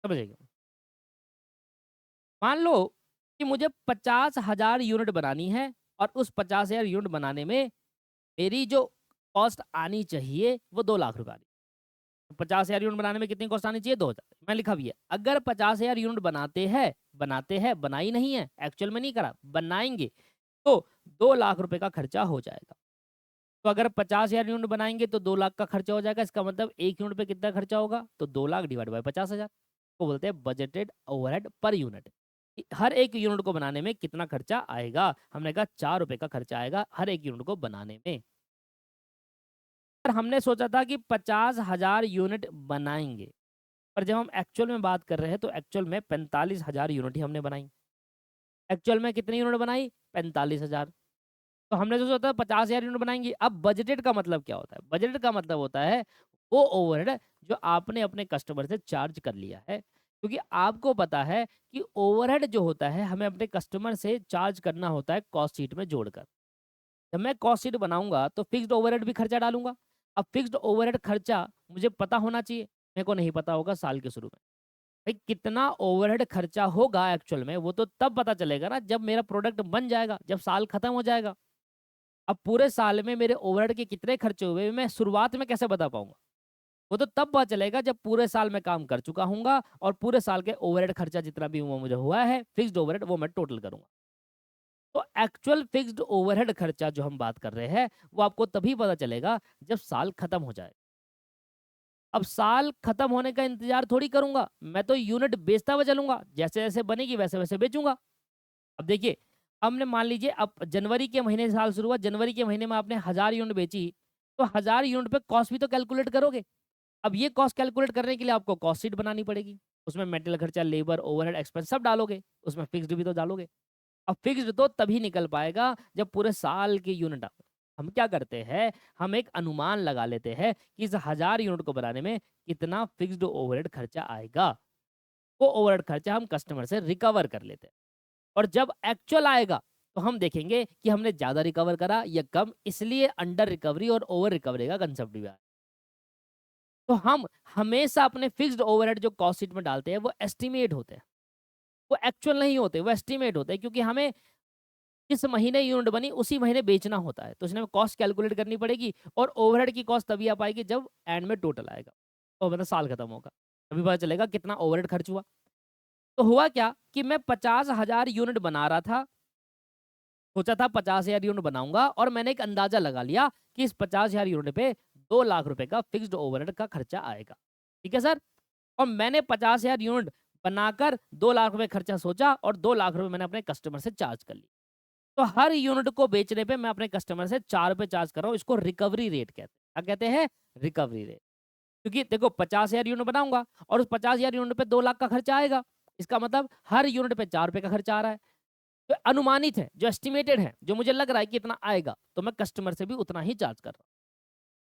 A: समझिएगा, मान लो कि मुझे 50,000 यूनिट बनानी है, और उस 50,000 यूनिट बनाने में मेरी जो कॉस्ट आनी चाहिए वो 2 लाख रुपए आनी। 50,000 यूनिट बनाने में कितनी कॉस्ट आनी चाहिए? 2,000। मैं लिखा भी है, अगर 50,000 यूनिट बनाते हैं, बनाई नहीं है, एक्चुअल में नहीं करा, बनाएंगे तो 2 लाख रुपए का खर्चा हो जाएगा। तो अगर 50,000 यूनिट बनाएंगे तो 2 लाख का खर्चा हो जाएगा। इसका मतलब एक यूनिट पे कितना खर्चा होगा? तो 2 लाख डिवाइड बाय 50,000 को बोलते हैं बजटेड ओवरहेड पर यूनिट। हर एक यूनिट को बनाने में कितना खर्चा आएगा? हमने कहा 4 रुपए का खर्चा आएगा हर एक यूनिट को बनाने में। पर हमने सोचा था कि 50,000 यूनिट बनाएंगे, पर जब हम एक्चुअल में बात कर रहे हैं तो एक्चुअल में 45,000 यूनिट ही हमने बनाई। एक्चुअल में कितनी यूनिट बनाई? 45,000। तो हमने जो सोचा था 50,000 यूनिट बनाएंगे। अब बजटेड का मतलब क्या होता है? बजटेड का मतलब होता है वो ओवरहेड जो आपने अपने कस्टमर से चार्ज कर लिया है, क्योंकि आपको पता है कि ओवरहेड जो होता है हमें अपने कस्टमर से चार्ज करना होता है कॉस्ट शीट में जोड़कर। जब मैं कॉस्ट शीट बनाऊंगा तो फिक्स्ड ओवरहेड भी खर्चा डालूंगा। अब फिक्स्ड ओवरहेड खर्चा मुझे पता होना चाहिए, मेरे को नहीं पता होगा साल के शुरू में। भाई कितना ओवरहेड खर्चा होगा एक्चुअल में वो तो तब पता चलेगा ना जब मेरा प्रोडक्ट बन जाएगा, जब साल खत्म हो जाएगा। अब पूरे साल में मेरे ओवरहेड के कितने खर्चे हुए मैं शुरुआत में कैसे बता पाऊंगा? वो तो तब पता चलेगा जब पूरे साल में काम कर चुका हूंगा और पूरे साल के ओवरहेड खर्चा जितना भी वो मुझे हुआ है फिक्स्ड ओवरहेड वो मैं टोटल करूंगा। तो एक्चुअल फिक्स्ड ओवरहेड खर्चा जो हम बात कर रहे हैं वो आपको तभी पता चलेगा जब साल खत्म हो जाए। अब साल खत्म होने का इंतजार थोड़ी करूंगा, मैं तो यूनिट बेचता हुआ चलूंगा, जैसे जैसे बनेगी वैसे वैसे बेचूंगा। अब देखिए, हमने मान लीजिए अब जनवरी के महीने से साल शुरू हुआ, जनवरी के महीने में आपने 1,000 यूनिट बेची, तो 1,000 यूनिट पे कॉस्ट भी तो कैलकुलेट करोगे। अब ये कॉस्ट कैलकुलेट करने के लिए आपको कॉस्ट शीट बनानी पड़ेगी, उसमें मेटेरियल खर्चा, लेबर, ओवरहेड एक्सपेंस सब डालोगे, उसमें फिक्स्ड भी तो डालोगे। अब फिक्स्ड तो तभी निकल पाएगा जब पूरे साल की यूनिट आओ। हम क्या करते हैं, हम एक अनुमान लगा लेते हैं कि इस 1,000 यूनिट को बनाने में कितना फिक्स्ड ओवरहेड खर्चा आएगा। वो ओवरहेड खर्चा हम कस्टमर से रिकवर कर लेते हैं, और जब एक्चुअल आएगा तो हम देखेंगे कि हमने ज्यादा रिकवर करा या कम, इसलिए अंडर रिकवरी और ओवर रिकवरी का कंसेप्ट भी आया। तो हम हमेशा अपने फिक्स्ड ओवरहेड जो कॉस्ट शीट में डालते हैं वो एस्टिमेट होते हैं, वो एक्चुअल नहीं होते, वो एस्टिमेट होते हैं, क्योंकि हमें जिस महीने यूनिट बनी उसी महीने बेचना होता है, तो इसमें कॉस्ट कैलकुलेट करनी पड़ेगी। और ओवरहेड की कॉस्ट तभी आ पाएगी जब एंड में टोटल आएगा, और मतलब साल खत्म होगा, तभी पता चलेगा कितना ओवरहेड खर्च हुआ। तो हुआ क्या कि मैं 50,000 यूनिट बना रहा था, सोचा था 50,000 यूनिट बनाऊंगा, और मैंने एक अंदाजा लगा लिया कि इस 50,000 यूनिट पे 2 लाख रुपए का फिक्स्ड ओवरहेड का खर्चा आएगा। ठीक है सर। और मैंने 50,000 यूनिट बनाकर 2 लाख रुपए खर्चा सोचा, और 2 लाख रुपए मैंने अपने कस्टमर से चार्ज कर ली। तो हर यूनिट को बेचने पे मैं अपने कस्टमर से 4 रुपए चार्ज कर रहा हूँ। इसको रिकवरी रेट कहते हैं। क्या कहते हैं? Recovery rate. क्योंकि देखो 50,000 यूनिट बनाऊंगा और उस 50,000 यूनिट पे 2 लाख का खर्चा आएगा, इसका मतलब हर यूनिट पे 4 रुपए का खर्चा आ रहा है। तो अनुमानित है, जो एस्टिमेटेड है, जो मुझे लग रहा है कि इतना आएगा, तो मैं कस्टमर से भी उतना ही चार्ज कर रहा हूँ।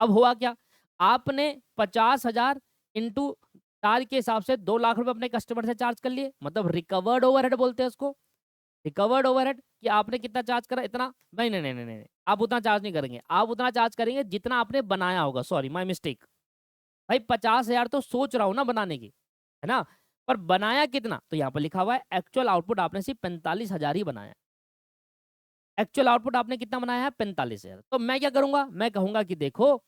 A: अब हुआ क्या, आपने 50,000 इंटू 4 के हिसाब से 2 लाख रुपए अपने कस्टमर से चार्ज कर लिए, मतलब रिकवर्ड ओवरहेड बोलते हैं उसको। रिकवर्ड ओवरहेड कि आपने कितना चार्ज करा, इतना। नहीं नहीं नहीं नहीं नहीं, आप उतना चार्ज नहीं करेंगे, आप उतना चार्ज करेंगे जितना आपने बनाया होगा। Sorry, my mistake. भाई 50,000 तो सोच रहा हूँ ना बनाने की, है ना, पर बनाया कितना? तो यहाँ पर लिखा हुआ है एक्चुअल आउटपुट आपने सिर्फ 45,000 ही बनाया। एक्चुअल आउटपुट आपने कितना बनाया है? 45,000। तो मैं क्या करूंगा, मैं कहूंगा कि देखो,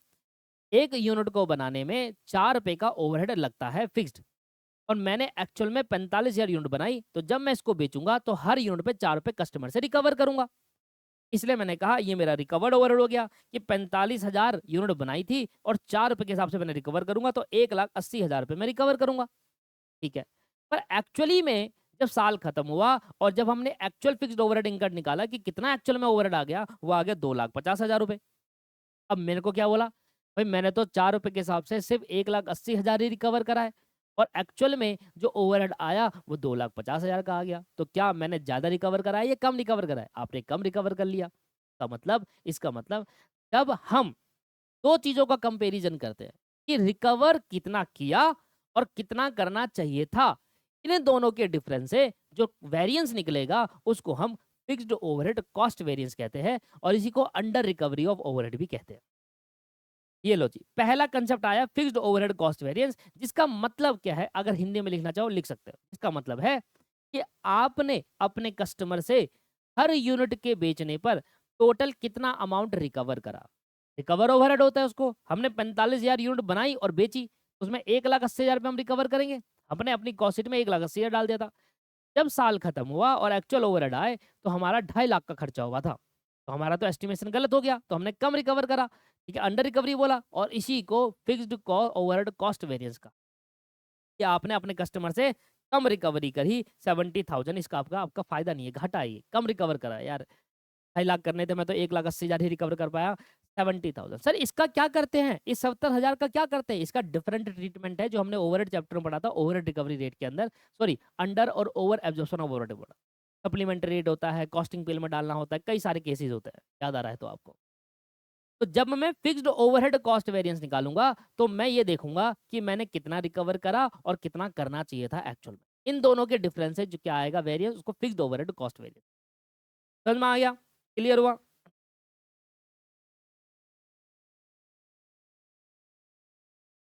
A: एक यूनिट को बनाने में 4 रुपए का ओवरहेड लगता है फिक्स्ड, और मैंने एक्चुअल में 45,000 यूनिट बनाई, तो जब मैं इसको बेचूंगा तो हर यूनिट पे 4 रुपए कस्टमर से रिकवर करूंगा। इसलिए मैंने कहा ये मेरा रिकवर्ड ओवरहेड हो गया कि 45,000 यूनिट बनाई थी और 4 रुपए के हिसाब से मैंने रिकवर करूंगा, तो 1,80,000 रुपए मैं रिकवर करूंगा। ठीक है। पर एक्चुअली में जब साल खत्म हुआ और जब हमने एक्चुअल फिक्स्ड ओवरहेड इनकम निकाला कि कितना एक्चुअल में ओवरहेड आ गया, वो आ गया 2,50,000 रुपए। अब मेरे को क्या बोला, भाई मैंने तो 4 रुपए के हिसाब से सिर्फ 1,80,000 ही रिकवर करा है, और एक्चुअल में जो ओवरहेड आया वो 2,50,000 का आ गया। तो क्या मैंने ज्यादा रिकवर करा है या कम रिकवर करा है? आपने कम रिकवर कर लिया। इसका मतलब जब हम दो चीजों का कंपैरिजन करते हैं कि रिकवर कितना किया और कितना करना चाहिए था, इन दोनों के डिफरेंस से जो वेरिएंस निकलेगा उसको हम फिक्स्ड ओवरहेड कॉस्ट वेरिएंस कहते हैं, और इसी को अंडर रिकवरी ऑफ ओवरहेड भी कहते हैं। ये लो जी, पहला कंसेप्ट आया फिक्स्ड ओवरहेड कॉस्ट वेरिएंस, जिसका मतलब क्या है, अगर हिंदी में लिखना चाहो लिख सकते हो। इसका मतलब है कि आपने अपने कस्टमर से हर यूनिट के बेचने पर टोटल कितना अमाउंट रिकवर करा। रिकवर ओवरहेड होता है उसको। हमने 45,000 यूनिट बनाई और बेची, उसमें 1,80,000 रुपये हम रिकवर करेंगे। हमने अपनी कॉस्ट शीट में 1,80,000 डाल दिया था। जब साल खत्म हुआ और एक्चुअल ओवरहेड आए तो हमारा 2.5 लाख का खर्चा हुआ था। तो हमारा तो एस्टिमेशन गलत हो गया, तो हमने कम रिकवर करा, ठीक है, अंडर रिकवरी बोला, और इसी को फिक्स्ड ओवरहेड कॉस्ट वेरिएंस का, कि आपने अपने कस्टमर से कम रिकवरी करी 70,000, इसका आपका आपका फायदा नहीं है, घाटा है ये, कम रिकवर करा यार। 2.5 लाख करने थे, मैं तो 1,80,000 ही रिकवर कर पाया, 70,000। सर इसका क्या करते हैं, इस 70,000 का क्या करते हैं? इसका डिफरेंट ट्रीटमेंट है जो हमने ओवरहेड चैप्टर में पढ़ा था, ओवरहेड रिकवरी रेट के अंदर, सॉरी, अंडर और ओवर एब्जॉर्प्शन ऑफ ओवरहेड बोला। सप्लीमेंट्री रेट होता है, कॉस्टिंग बिल में डालना होता है, कई सारे केसेस होते हैं, याद आ रहा है तो आपको। तो जब मैं फिक्स्ड ओवरहेड कॉस्ट वेरिएंस निकालूंगा तो मैं ये देखूंगा कि मैंने कितना रिकवर करा और कितना करना चाहिए था एक्चुअल में। इन दोनों के डिफरेंस है जो क्या आएगा वेरिएंस, उसको फिक्स्ड ओवरहेड कॉस्ट वेरिएंस। समझ में आ गया? क्लियर हुआ?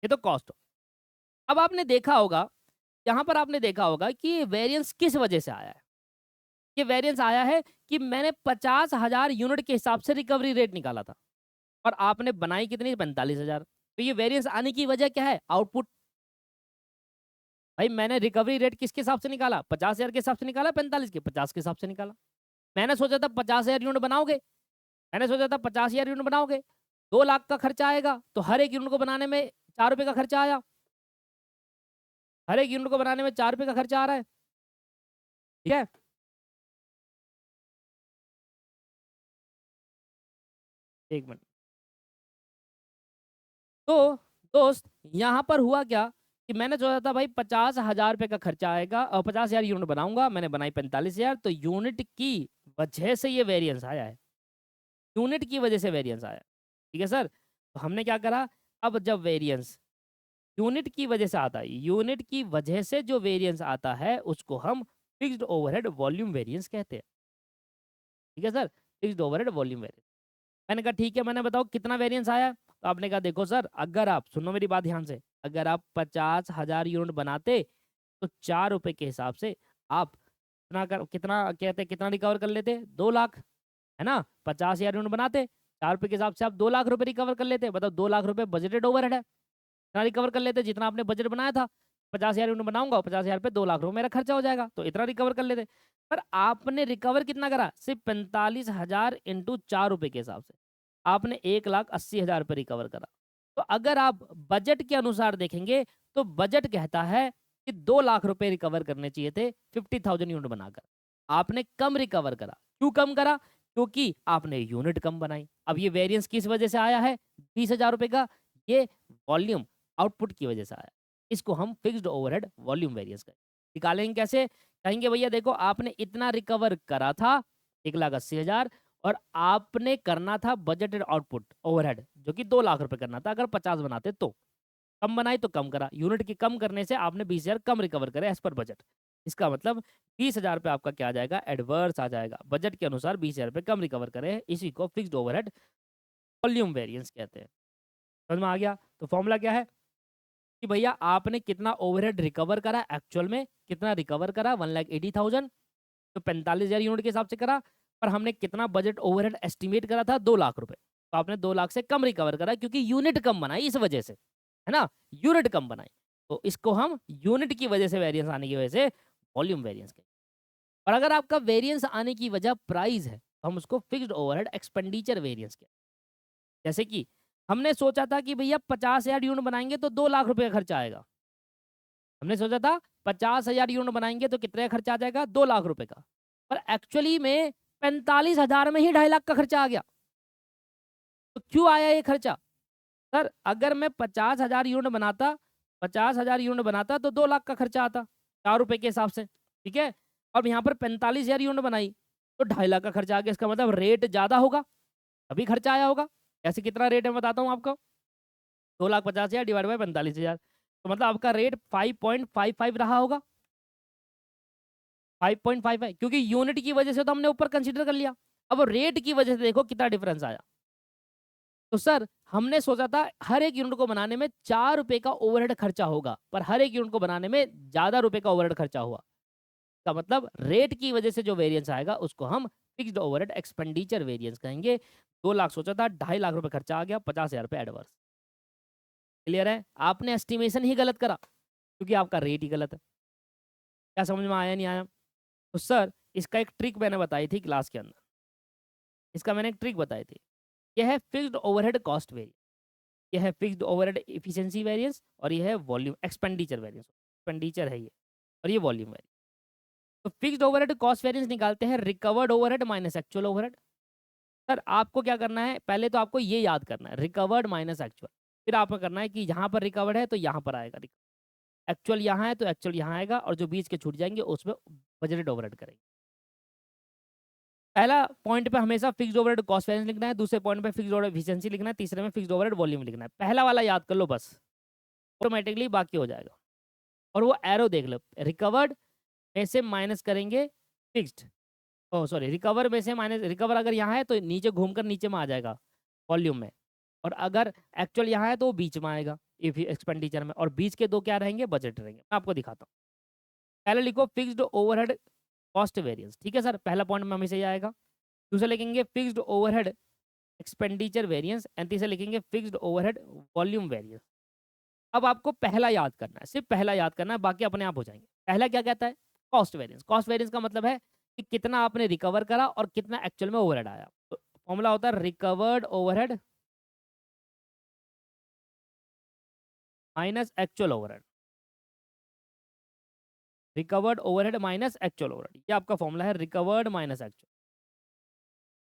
A: ये तो कॉस्ट। अब आपने देखा होगा, यहाँ पर आपने देखा होगा कि वेरिएंस किस वजह से आया है। ये वेरिएंस आया है कि मैंने 50,000 यूनिट के हिसाब से रिकवरी रेट निकाला था और आपने बनाई कितनी, 45,000। तो ये वेरिएंस आने की वजह क्या है? आउटपुट। भाई मैंने रिकवरी रेट किसके हिसाब से निकाला? 50,000 के हिसाब से निकाला, 45 के, 50 के हिसाब से निकाला। मैंने सोचा था 50,000 यूनिट बनाओगे, मैंने सोचा था 50,000 यूनिट बनाओगे, 2 लाख का खर्चा आएगा, तो हर एक यूनिट को बनाने में 4 रुपए का खर्चा आया, हर एक यूनिट को बनाने में 4 रुपए का खर्चा आ रहा है, ठीक है। एक मिनट। तो दोस्त यहाँ पर हुआ क्या कि मैंने सोचा था भाई 50,000 रुपये का खर्चा आएगा और 50,000 यूनिट बनाऊंगा, मैंने बनाई 45,000, तो यूनिट की वजह से ये वेरिएंस आया है, यूनिट की वजह से वेरिएंस आया, ठीक है सर। तो हमने क्या करा, अब जब वेरिएंस यूनिट की वजह से आता है, यूनिट की वजह से जो वेरिएंस आता है उसको हम फिक्स्ड ओवरहेड वॉल्यूम वेरिएंस कहते हैं, ठीक है sir, fixed overhead volume variance. मैंने कहा ठीक है, मैंने बताओ कितना वेरिएंस आया। तो आपने कहा देखो सर, अगर आप सुनो मेरी बात ध्यान से, अगर आप 50,000 यूनिट बनाते तो 4 रुपए के हिसाब से आप कितना कहते, कितना रिकवर कर लेते, 2 लाख, है ना। 50,000 यूनिट बनाते, 4 रुपए के हिसाब से आप 2 लाख रुपए रिकवर कर लेते, मतलब 2 लाख रुपए बजटेड ओवरहेड है, इतना रिकवर कर लेते जितना आपने बजट बनाया था। 50,000 यूनिट बनाऊंगा, 50,000 पे 2 लाख रुपए मेरा खर्चा हो जाएगा, तो इतना रिकवर कर लेते। पर आपने रिकवर कितना करा, सिर्फ 45,000 इंटू 4 रुपए के हिसाब से आपने 1,80,000 रुपये रिकवर करा। तो अगर आप बजट के अनुसार देखेंगे तो बजट कहता है कि 2 लाख रुपए रिकवर करने चाहिए थे 50,000 यूनिट बनाकर, आपने कम रिकवर करा। क्यों कम करा? क्योंकि आपने यूनिट कम बनाई। अब ये वेरिएंस किस वजह से आया है 20,000 रुपए का? ये वॉल्यूम आउटपुट की वजह से आया। इसको हम फिक्स्ड ओवरहेड वॉल्यूम वेरिएंस कहें। निकालेंगे कैसे? कहेंगे भैया देखो, आपने इतना रिकवर करा था 1,80,000 और आपने करना था बजटेड आउटपुट ओवरहेड जो कि 2 लाख रुपए करना था, अगर 50 बनाते तो। कम बनाई तो कम करा, यूनिट की कम करने से आपने 20,000 कम रिकवर करे एज पर बजट। इसका मतलब 20,000 पे आपका क्या आ जाएगा, एडवर्स आ जाएगा, बजट के अनुसार 20,000 पे कम रिकवर करे, इसी को फिक्स्ड ओवरहेड वॉल्यूम वेरिएंस कहते हैं। समझ में आ गया? तो फॉर्मूला क्या है कि भैया आपने कितना ओवरहेड रिकवर करा, एक्चुअल में कितना रिकवर करा 1,80,000, तो 45,000 यूनिट के हिसाब से करा, पर हमने कितना बजट ओवरहेड एस्टिमेट करा था 2 लाख रुपए, तो आपने 2 लाख से कम रिकवर करा क्योंकि यूनिट कम बनाई इस वजह से, है ना, यूनिट कम बनाई। तो इसको हम यूनिट की वजह से वेरिएंस आने की वजह से वॉल्यूम वेरिएंस कहते हैं। और अगर आपका वेरिएंस आने की वजह प्राइस है तो हम उसको फिक्स्ड ओवरहेड एक्सपेंडिचर वेरिएंस कहते हैं। जैसे कि हमने सोचा था कि भैया 50,000 यूनिट बनाएंगे तो 2 लाख रुपए का खर्चा आएगा, हमने सोचा था 50,000 यूनिट बनाएंगे तो कितने का खर्चा आ जाएगा, 2 लाख रुपए का, पर एक्चुअली में 45,000 में ही 2.5 लाख का खर्चा आ गया। तो क्यों आया ये खर्चा? सर अगर मैं 50,000 यूनिट बनाता, 50,000 यूनिट बनाता तो 2 लाख का खर्चा आता 4 रुपए के हिसाब से, ठीक है। अब यहाँ पर 45,000 यूनिट बनाई तो 2.5 लाख का खर्चा आ गया, इसका मतलब रेट ज़्यादा होगा तभी खर्चा आया होगा। ऐसे कितना रेट है मैं बताता हूँ आपको, 2,50,000 डिवाइड बाई 45,000, तो मतलब आपका रेट 5.55 रहा होगा, 5.55, क्योंकि यूनिट की वजह से तो हमने ऊपर कंसीडर कर लिया। अब रेट की वजह से देखो कितना डिफरेंस आया। तो सर हमने सोचा था हर एक यूनिट को बनाने में 4 रुपए का ओवरहेड खर्चा होगा, पर हर एक यूनिट को बनाने में ज्यादा रुपए का ओवरहेड खर्चा हुआ, का मतलब रेट की वजह से जो वेरिएंस आएगा उसको हम फिक्स्ड ओवरहेड एक्सपेंडिचर वेरिएंस कहेंगे। 2 लाख सोचा था, 2.5 लाख रुपए खर्चा आ गया, 50,000 रुपए एडवर्स। क्लियर है? आपने एस्टिमेशन ही गलत करा क्योंकि आपका रेट ही गलत है। क्या समझ में आया नहीं आया? तो सर इसका एक ट्रिक मैंने बताई थी क्लास के अंदर, इसका मैंने एक ट्रिक बताई थी। यह है फिक्स्ड ओवरहेड कॉस्ट वेरिएंस, यह है फिक्स्ड ओवरहेड एफिशिएंसी वेरिएंस और यह है वॉल्यूम एक्सपेंडिचर वेरिएंस, एक्सपेंडिचर है ये, और ये वॉल्यूम वेरिएंस। तो फिक्स्ड ओवरहेड कॉस्ट वेरिएंस निकालते हैं recovered overhead minus actual overhead. Sir आपको क्या करना है, पहले तो आपको ये याद करना है रिकवर्ड माइनस एक्चुअल, फिर आपको करना है कि यहाँ पर रिकवर्ड है तो यहाँ पर आएगा, एक्चुअल यहाँ है तो एक्चुअल यहाँ आएगा, और जो बीच के छूट जाएंगे उसमें बजटेड ओवरहेड करेंगे। पहला पॉइंट पे हमेशा फिक्स्ड ओवरहेड कॉस्ट वेरिएंस लिखना है, दूसरे पॉइंट पे फिक्स्ड ओवरहेड एफिशिएंसी लिखना है, तीसरे में फिक्स्ड ओवरहेड वॉल्यूम लिखना है। पहला वाला याद कर लो बस, ऑटोमेटिकली बाकी हो जाएगा। और वो एरो देख लो, रिकवर्ड में से माइनस करेंगे फिक्स्ड, ओ सॉरी रिकवर में से माइनस, रिकवर अगर यहाँ है तो नीचे घूमकर नीचे में आ जाएगा वॉल्यूम में, और अगर एक्चुअल यहाँ है तो वो बीच में आएगा इफ एक्सपेंडिचर में, और बीच के दो क्या रहेंगे, बजट रहेंगे। मैं आपको दिखाता हूँ। पहले लिखो फिक्स्ड ओवरहेड कॉस्ट वेरिएंस, ठीक है सर, पहला पॉइंट में हमेशा ये आएगा। दूसरा लिखेंगे fixed overhead expenditure variance, and तीसरा लिखेंगे फिक्स्ड ओवरहेड वॉल्यूम वेरिएंस। अब आपको पहला याद करना है, सिर्फ पहला याद करना है, बाकी अपने आप हो जाएंगे। पहला क्या कहता है, कॉस्ट वेरिएंस। कॉस्ट वेरिएंस का मतलब है कि कितना आपने रिकवर करा और कितना एक्चुअल में ओवरहेड आया। तो फॉर्मूला होता है recovered overhead minus actual overhead, recovered overhead minus actual overhead, ये आपका फॉर्मूला है, रिकवर्ड माइनस एक्चुअल।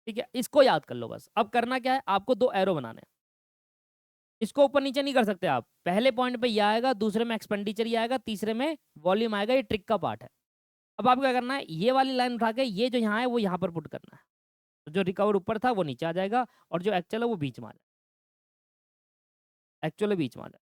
A: ठीक है, इसको याद कर लो बस। अब करना क्या है, आपको दो एरो बनाने हैं, इसको ऊपर नीचे नहीं कर सकते आप। पहले पॉइंट पे ये आएगा, दूसरे में एक्सपेंडिचर ये आएगा, तीसरे में वॉल्यूम आएगा। ये ट्रिक का पार्ट है। अब आपको क्या करना है, ये वाली लाइन उठा के ये जो यहाँ है वो यहाँ पर पुट करना है, तो जो रिकवर ऊपर था वो नीचे आ जाएगा, और जो एक्चुअल है वो बीच में आ जाएगा, एक्चुअल बीच में आ जाएगा।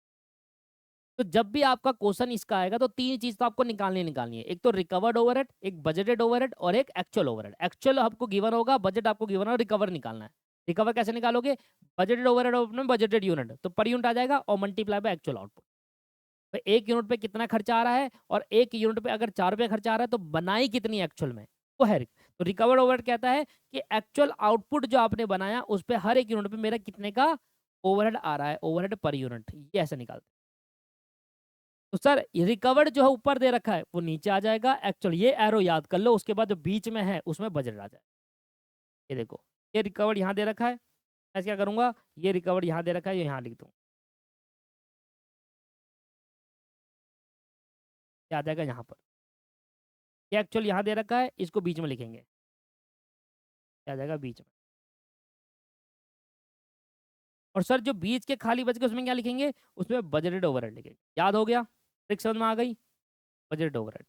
A: तो जब भी आपका क्वेश्चन इसका आएगा तो तीन चीज तो आपको निकालनी है, एक तो रिकवर्ड ओवरहेड, एक बजटेड ओवरहेड, और एक एक्चुअल ओवरहेड। एक्चुअल आपको गिवन होगा, बजट आपको गिवन होगा, रिकवर निकालना है। रिकवर कैसे निकालोगे, बजटेड ओवरहेड में बजटेड यूनिट तो पर यूनिट आ जाएगा, और मल्टीप्लाई बाय एक्चुअल आउटपुट। तो एक यूनिट पे कितना खर्चा आ रहा है, और एक यूनिट पे अगर 4 रुपये खर्चा आ रहा है तो बनाई कितनी एक्चुअल में, वो है। तो रिकवर्ड ओवरहेड कहता है कि एक्चुअल आउटपुट जो आपने बनाया उस पर हर एक यूनिट पे मेरा कितने का ओवरहेड आ रहा है, ओवरहेड पर यूनिट, ये ऐसे निकालते हैं। तो सर रिकवर्ड जो है ऊपर दे रखा है वो नीचे आ जाएगा एक्चुअल, ये एरो याद कर लो। उसके बाद जो बीच में है उसमें बजट आ जाए। ये देखो, ये रिकवर्ड यहाँ दे रखा है, मैं क्या करूँगा, ये रिकवर्ड यहाँ दे रखा है, ये यहाँ लिख दूँ, क्या आ जाएगा यहाँ पर। ये एक्चुअल यहाँ दे रखा है, इसको बीच में लिखेंगे, क्या आ जाएगा बीच में। और सर जो बीच के खाली बच गए उसमें क्या लिखेंगे, उसमें बजटेड ओवरहेड लिखेंगे। याद हो गया, ट्रिक समझ में आ गई, बजटेड ओवरहेड,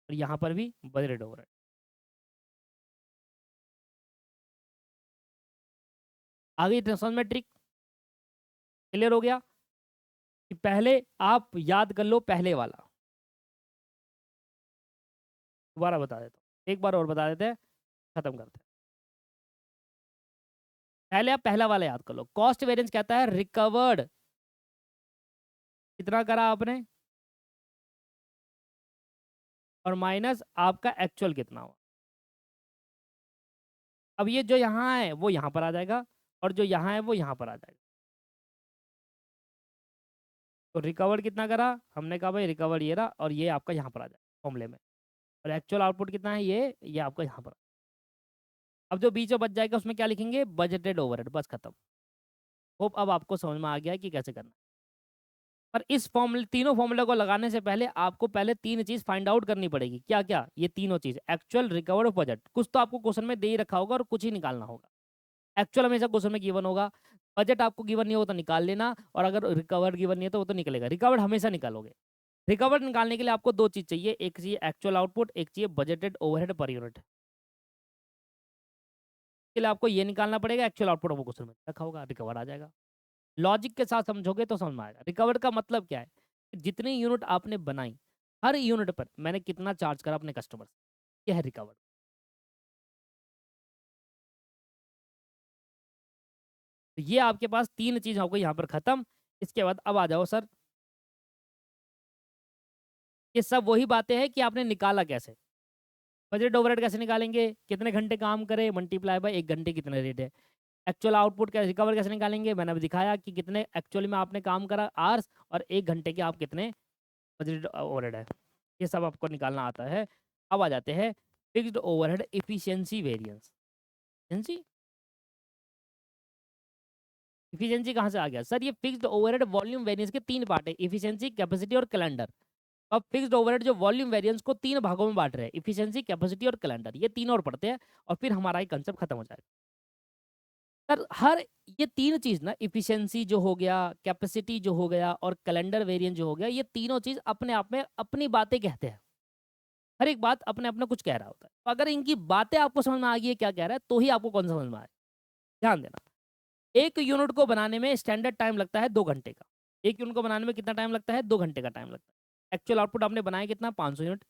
A: और यहाँ पर भी बजटेड ओवरहेड। आ गई समझ में ट्रिक, क्लियर हो गया। कि पहले आप याद कर लो पहले वाला, दोबारा बता देता हूँ, एक बार और बता देते हैं, खत्म करते हैं। पहले आप पहला वाला याद कर लो, कॉस्ट वेरिएंस कहता है रिकवर्ड कितना करा आपने, और माइनस आपका एक्चुअल कितना हुआ। अब ये जो यहाँ है वो यहाँ पर आ जाएगा, और जो यहाँ है वो यहाँ पर आ जाएगा। तो रिकवर्ड कितना करा हमने, कहा भाई रिकवर्ड ये रहा, और ये आपका यहाँ पर आ जाएगा फॉर्मूले में, और एक्चुअल आउटपुट कितना है, ये आपका यहाँ पर। अब जो बीच में बच जाएगा उसमें क्या लिखेंगे, बजटेड ओवरहेड, बस खत्म। होप अब आपको समझ में आ गया कि कैसे करना। पर इस फॉर्मूले, तीनों फॉर्मूले को लगाने से पहले आपको पहले तीन चीज फाइंड आउट करनी पड़ेगी। क्या क्या, ये तीनों चीज, एक्चुअल, रिकवर्ड और बजट। कुछ तो आपको क्वेश्चन में दे ही रखा होगा और कुछ ही निकालना होगा। एक्चुअल हमेशा क्वेश्चन में गिवन होगा, बजट आपको गिवन नहीं हो तो निकाल लेना, और अगर रिकवर्ड गिवन नहीं है तो वो तो निकलेगा। रिकवर्ड हमेशा निकालोगे। रिकवर्ड निकालने के लिए आपको दो चीज चाहिए, एक चाहिए एक्चुअल आउटपुट, एक चाहिए बजटेड ओवरहेड पर यूनिट। के लिए आपको ये निकालना पड़ेगा, एक्चुअल आउटपुट आपको क्वेश्चन में रखा होगा, रिकवर्ड आ जाएगा। लॉजिक के साथ समझोगे तो समझ में आएगा। रिकवर्ड का मतलब क्या है, जितनी यूनिट आपने बनाई हर यूनिट पर मैंने कितना चार्ज करा अपने कस्टमर से, यह है रिकवर्ड। तो ये आपके पास तीन चीज हो गई यहाँ पर खत्म। इसके बाद अब आ जाओ सर, ये सब वही बातें हैं कि आपने निकाला कैसे। बजट ओवरहेड कैसे निकालेंगे, कितने घंटे काम करे, मल्टीप्लाई बाय 1 घंटे कितने रेट है। एक्चुअल आउटपुट क्या रिकवर कैसे निकालेंगे, मैंने अभी दिखाया कि कितने एक्चुअली में आपने काम करा आवर्स और 1 घंटे के आप कितने बजट ओवरहेड है, ये सब आपको निकालना आता है। अब आ जाते हैं fixed overhead efficiency variance. Efficiency कहाँ से आ गया सर, ये फिक्स्ड ओवरहेड वॉल्यूम वेरिएंस के 3 पार्ट है, इफिशियंसी, कैपेसिटी और कैलेंडर। अब फिक्स्ड ओवरहेड जो वॉल्यूम वेरिएंस को 3 भागों में बांट रहे हैं, इफिशियंसी, कैपेसिटी और कैलेंडर, ये तीनों और पढ़ते हैं और फिर हमारा ये कंसेप्ट खत्म हो जाएगा। सर हर ये 3 चीज ना, इफिशियंसी जो हो गया, कैपेसिटी जो हो गया और कैलेंडर वेरिएंस जो हो गया, ये तीनों चीज अपने आप में अपनी बातें कहते हैं। हर एक बात अपने अपने कुछ कह रहा होता है, तो अगर इनकी बातें आपको समझ में आ गई है क्या कह रहा है, तो ही आपको कौन समझ में आए। ध्यान देना, एक यूनिट को बनाने में स्टैंडर्ड टाइम लगता है 2 घंटे का। एक यूनिट को बनाने में कितना टाइम लगता है, 2 घंटे का टाइम लगता है। एक्चुअल आउटपुट आपने बनाया कितना, 500 यूनिट।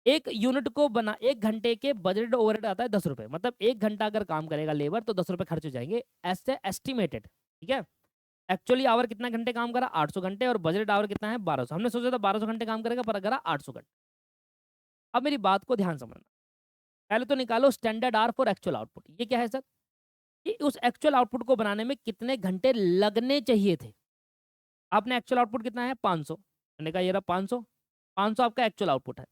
A: एक यूनिट को बना 1 घंटे के बजट ओवरहेड आता है 10 रुपये, मतलब 1 घंटा अगर काम करेगा लेबर तो 10 रुपये खर्च हो जाएंगे, ऐसे एस्टिमेटेड। ठीक है, एक्चुअली आवर कितना घंटे काम करा, 800 घंटे, और बजट आवर कितना है 1200। हमने सोचा था 1200 घंटे काम करेगा पर करा 800 घंटे। अब मेरी बात को ध्यान समझना, पहले तो निकालो standard are for actual output. ये क्या है सर, कि उस एक्चुअल आउटपुट को बनाने में कितने घंटे लगने चाहिए थे। आपने एक्चुअल आउटपुट कितना है 500, मैंने कहा ये रहा 500, 500 आपका एक्चुअल आउटपुट है।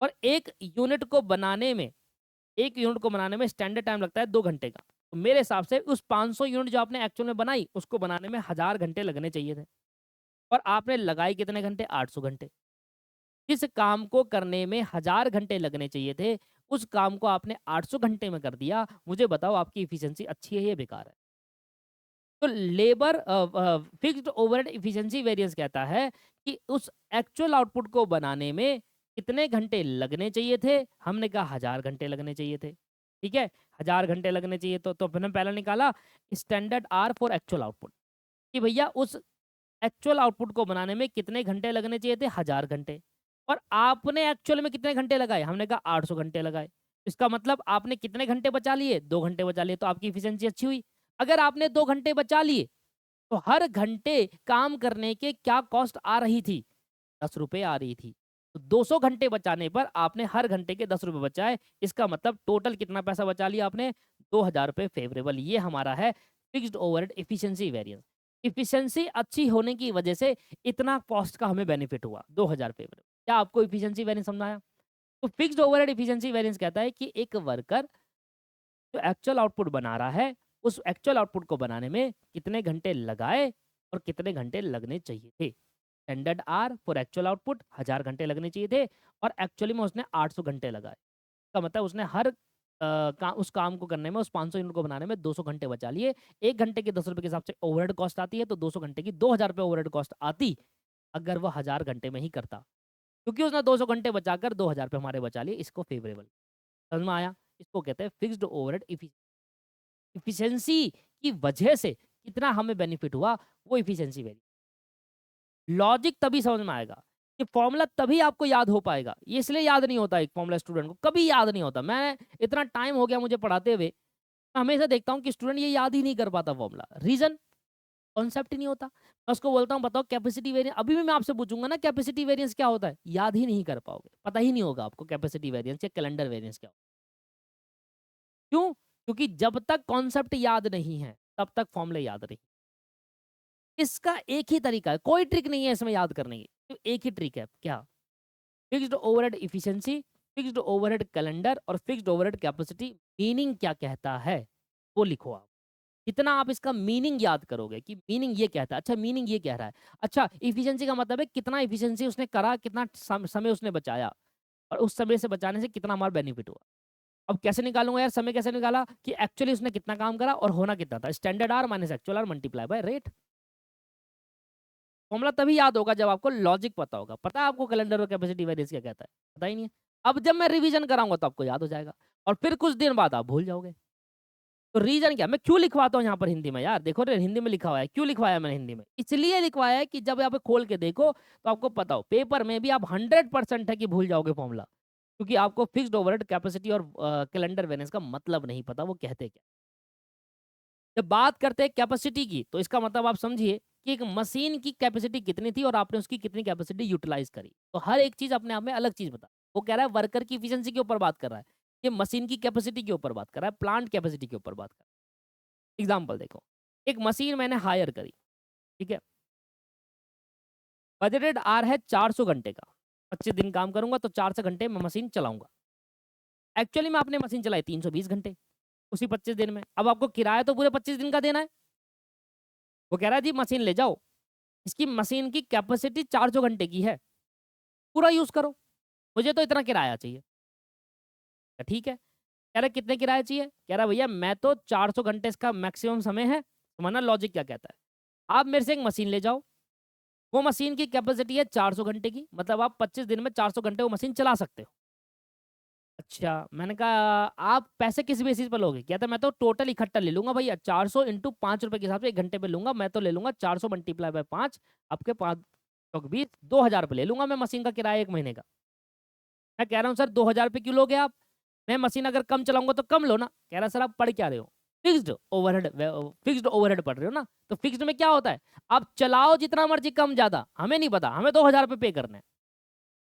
A: और एक यूनिट को बनाने में स्टैंडर्ड टाइम लगता है 2 घंटे का। तो मेरे हिसाब से उस 500 यूनिट जो आपने एक्चुअल में बनाई, उसको बनाने में 1000 घंटे लगने चाहिए थे, और आपने लगाई कितने घंटे, 800 घंटे। जिस काम को करने में 1000 घंटे लगने चाहिए थे, उस काम को आपने 800 घंटे में कर दिया। मुझे बताओ आपकी इफिशियंसी अच्छी है या बेकार है। तो labour fixed overhead efficiency variance कहता है कि उस एक्चुअल आउटपुट को बनाने में कितने घंटे लगने चाहिए थे। हमने कहा 1000 घंटे लगने चाहिए थे। ठीक है, 1000 घंटे लगने चाहिए, तो फिर हमने पहले निकाला standard are for actual output, कि भैया उस एक्चुअल आउटपुट को बनाने में कितने घंटे लगने चाहिए थे, 1000 घंटे। और आपने एक्चुअल में कितने घंटे लगाए, हमने कहा 800 घंटे लगाए। इसका मतलब आपने कितने घंटे बचा लिए, 2 घंटे बचा लिए, तो आपकी इफिशियंसी अच्छी हुई। अगर आपने 2 घंटे बचा लिए, तो हर घंटे काम करने के क्या कॉस्ट आ रही थी, 10 रुपये आ रही थी। तो 200 घंटे बचाने पर आपने हर घंटे के 10 रुपये बचाए। इसका मतलब टोटल कितना पैसा बचा लिया आपने, 2000 रुपये फेवरेबल। ये हमारा है fixed overhead efficiency variance. Efficiency अच्छी होने की वजह से इतना कॉस्ट का हमें बेनिफिट हुआ, 2000 फेवरेबल। क्या आपको इफिशियंसी वेरिएंस समझ आया। तो फिक्स्ड ओवरहेड इफिशियंसी वेरिएंस कहता है कि एक वर्कर जो एक्चुअल आउटपुट बना रहा है, उस एक्चुअल आउटपुट को बनाने में कितने घंटे लगाए और कितने घंटे लगने चाहिए थे। Standard are for actual output 1000 घंटे लगने चाहिए थे, और एक्चुअली में उसने 800 घंटे लगाए। इसका मतलब उसने हर उस काम को करने में, उस 500 यूनिट को बनाने में 200 घंटे बचा लिए। 1 घंटे के 10 रुपये के हिसाब से ओवरहेड कॉस्ट आती है, तो 200 घंटे की 2000 रुपये ओवरहेड कॉस्ट आती, अगर वह 1000 घंटे में ही करता। क्योंकि उसने 200 घंटे बचाकर 2000 रुपये हमारे बचा लिए, इसको फेवरेबल। समझ में आया। इसको कहते हैं फिक्स्ड ओवरहेड इफिशियंसी की वजह से कितना हमें बेनिफिट हुआ, वो इफिशियंसी वेरी। लॉजिक तभी समझ में आएगा, ये फॉर्मूला तभी आपको याद हो पाएगा। ये इसलिए याद नहीं होता, एक फॉर्मूला स्टूडेंट को कभी याद नहीं होता। मैं इतना टाइम हो गया मुझे पढ़ाते हुए, मैं हमेशा देखता हूँ कि स्टूडेंट ये याद ही नहीं कर पाता फॉर्मूला। रीजन, कॉन्सेप्ट ही नहीं होता। मैं उसको बोलता हूँ बताओ कैपेसिटी वेरिएंस, अभी भी मैं आपसे पूछूंगा ना कैपेसिटी वेरिएंस क्या होता है, याद ही नहीं कर पाओगे, पता ही नहीं होगा आपको कैपेसिटी वेरिएंस या कैलेंडर वेरिएंस क्या होता है। क्यों, क्योंकि जब तक कॉन्सेप्ट याद नहीं है तब तक फॉर्मूले याद नहीं। इसका एक ही तरीका है, कोई ट्रिक नहीं है इसमें याद करने की, तो एक ही ट्रिक है, क्या, fixed overhead efficiency, fixed overhead calendar और फिक्स्ड ओवरहेड कैपेसिटी। मीनिंग क्या कहता है वो लिखो आप। कितना आप इसका मीनिंग याद करोगे कि मीनिंग ये कहता है, अच्छा मीनिंग ये कह रहा है, अच्छा इफिशिएंसी का मतलब है कितना इफिशिएंसी उसने करा, कितना समय उसने बचाया, और उस समय से बचाने से कितना हमारा बेनिफिट हुआ। अब कैसे निकालूंगा यार, समय कैसे निकाला, कि एक्चुअली उसने कितना काम करा और होना कितना था, standard R minus actual R multiply by rate. Formula तभी याद होगा जब आपको लॉजिक पता होगा। पता है आपको कैलेंडर और कैपेसिटी वेरिएंस क्या कहता है, पता ही नहीं है। अब जब मैं रिवीजन कराऊंगा तो आपको याद हो जाएगा, और फिर कुछ दिन बाद आप भूल जाओगे। तो रीजन क्या, मैं क्यों लिखवाता हूँ यहाँ पर हिंदी में, यार देखो रे हिंदी में लिखा हुआ है, क्यों लिखवाया मैंने हिंदी में, इसलिए लिखवाया है कि जब यहाँ पे खोल के देखो तो आपको पता हो। पेपर में भी आप 100% है कि भूल जाओगे फॉर्मूला, क्योंकि आपको फिक्स्ड ओवरहेड कैपेसिटी और कैलेंडर वेरिएंस का मतलब नहीं पता वो कहते क्या। जब बात करते हैं कैपेसिटी की, तो इसका मतलब आप समझिए कि एक मशीन की कैपेसिटी कितनी थी और आपने उसकी कितनी कैपेसिटी यूटिलाइज करी। तो हर एक चीज अपने आप में अलग चीज बता। वो कह रहा है वर्कर की इफिशियंसी के ऊपर बात कर रहा है, ये मशीन की कैपेसिटी के ऊपर बात कर रहा है, प्लांट कैपेसिटी के ऊपर बात कर रहा है। एग्जाम्पल देखो, एक मशीन मैंने हायर करी, ठीक है, बजटेड आर है 400 घंटे का, 25 दिन काम करूंगा तो 400 घंटे में मशीन चलाऊंगा। एक्चुअली में आपने मशीन चलाई 320 घंटे उसी 25 दिन में। अब आपको किराया तो पूरे 25 दिन का देना है। वो कह रहा है जी मशीन ले जाओ, इसकी मशीन की कैपेसिटी 400 घंटे की है, पूरा यूज करो, मुझे तो इतना किराया चाहिए। ठीक है, कह रहा कितने किराया चाहिए, कह रहा भैया मैं तो 400 घंटे इसका मैक्सिमम समय है। तो माना लॉजिक क्या कहता है, आप मेरे से एक मशीन ले जाओ, वो मशीन की कैपेसिटी है 400 घंटे की, मतलब आप 25 दिन में 400 घंटे वो मशीन चला सकते हो। अच्छा, मैंने कहा आप पैसे किस बेसिस पर लोगे, कहता मैं तो टोटल इकट्ठा ले लूंगा भैया, 400 इंटू 5 रुपए के हिसाब से 1 घंटे पे लूंगा, मैं तो ले लूंगा 400 मल्टीप्लाई बाय 5, आपके 5 2000 रुपये ले लूंगा मैं मशीन का किराया 1 महीने का। मैं कह रहा हूँ सर 2000 रुपये क्यों लोगे आप, मैं मशीन अगर कम चलाऊंगा तो कम लो ना। कह रहा सर आप पढ़ क्या रहे हो, फिक्स्ड ओवरहेड पढ़ रहे हो ना, तो फिक्स्ड में क्या होता है, आप चलाओ जितना मर्जी कम ज्यादा, हमें नहीं पता, हमें 2000 रुपये पे करने हैं,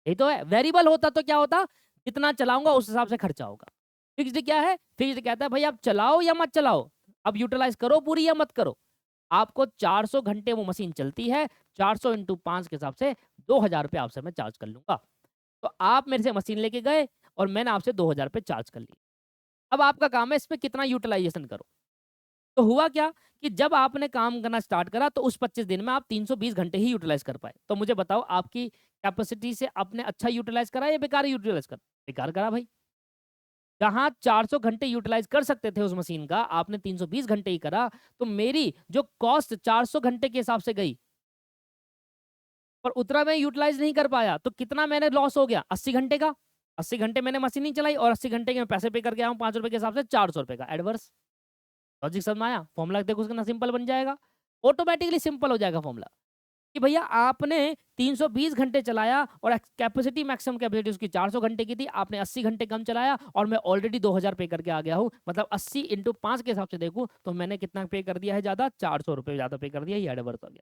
A: यही तो है। वेरिएबल होता तो क्या होता, जितना चलाऊंगा उस हिसाब से खर्चा होगा। फिक्स्ड क्या है, फिक्स्ड कहता है भाई आप चलाओ या मत चलाओ, अब यूटिलाइज करो पूरी या मत करो, आपको 400 घंटे वो मशीन चलती है, 400 इंटू 5 के हिसाब से 2000 रुपये आपसे मैं चार्ज कर लूंगा। तो आप मेरे से मशीन लेके गए और मैंने आपसे 2000 रुपये चार्ज कर लिए। अब आपका काम है इस पर कितना यूटिलाइजेशन करो। तो हुआ क्या कि जब आपने काम करना स्टार्ट करा तो उस 25 दिन में आप 320 घंटे ही यूटिलाइज कर पाए। तो मुझे बताओ आपकी कैपेसिटी से आपने अच्छा यूटिलाइज करा या बेकार यूटिलाइज करा, बेकार करा भाई। जहां 400 घंटे यूटिलाइज कर सकते थे उस मशीन का, आपने 320 घंटे ही करा, तो मेरी जो कॉस्ट 400 घंटे के हिसाब से गई और उतना मैं यूटिलाइज नहीं कर पाया, तो कितना मैंने लॉस हो गया, 80 घंटे का। 80 घंटे मैंने मशीन नहीं चलाई और 80 घंटे के मैं पैसे पे करके आया हूँ 5 रुपए के हिसाब से, 400 रुपए का एडवर्स। लॉजिक समझ में आया, फॉर्मूला देखो कितना सिंपल बन जाएगा, ऑटोमेटिकली सिंपल हो जाएगा फॉर्मूला कि भैया आपने 320 घंटे चलाया और कैपेसिटी मैक्सिमम कैपेसिटी उसकी 400 घंटे की थी, आपने 80 घंटे कम चलाया और मैं ऑलरेडी 2000 पे करके आ गया हूँ, मतलब 80 इंटू 5 के हिसाब से देखूँ तो मैंने कितना पे कर दिया है ज्यादा, 400 रुपये ज्यादा पे कर दिया, ये एडवर्स हो गया।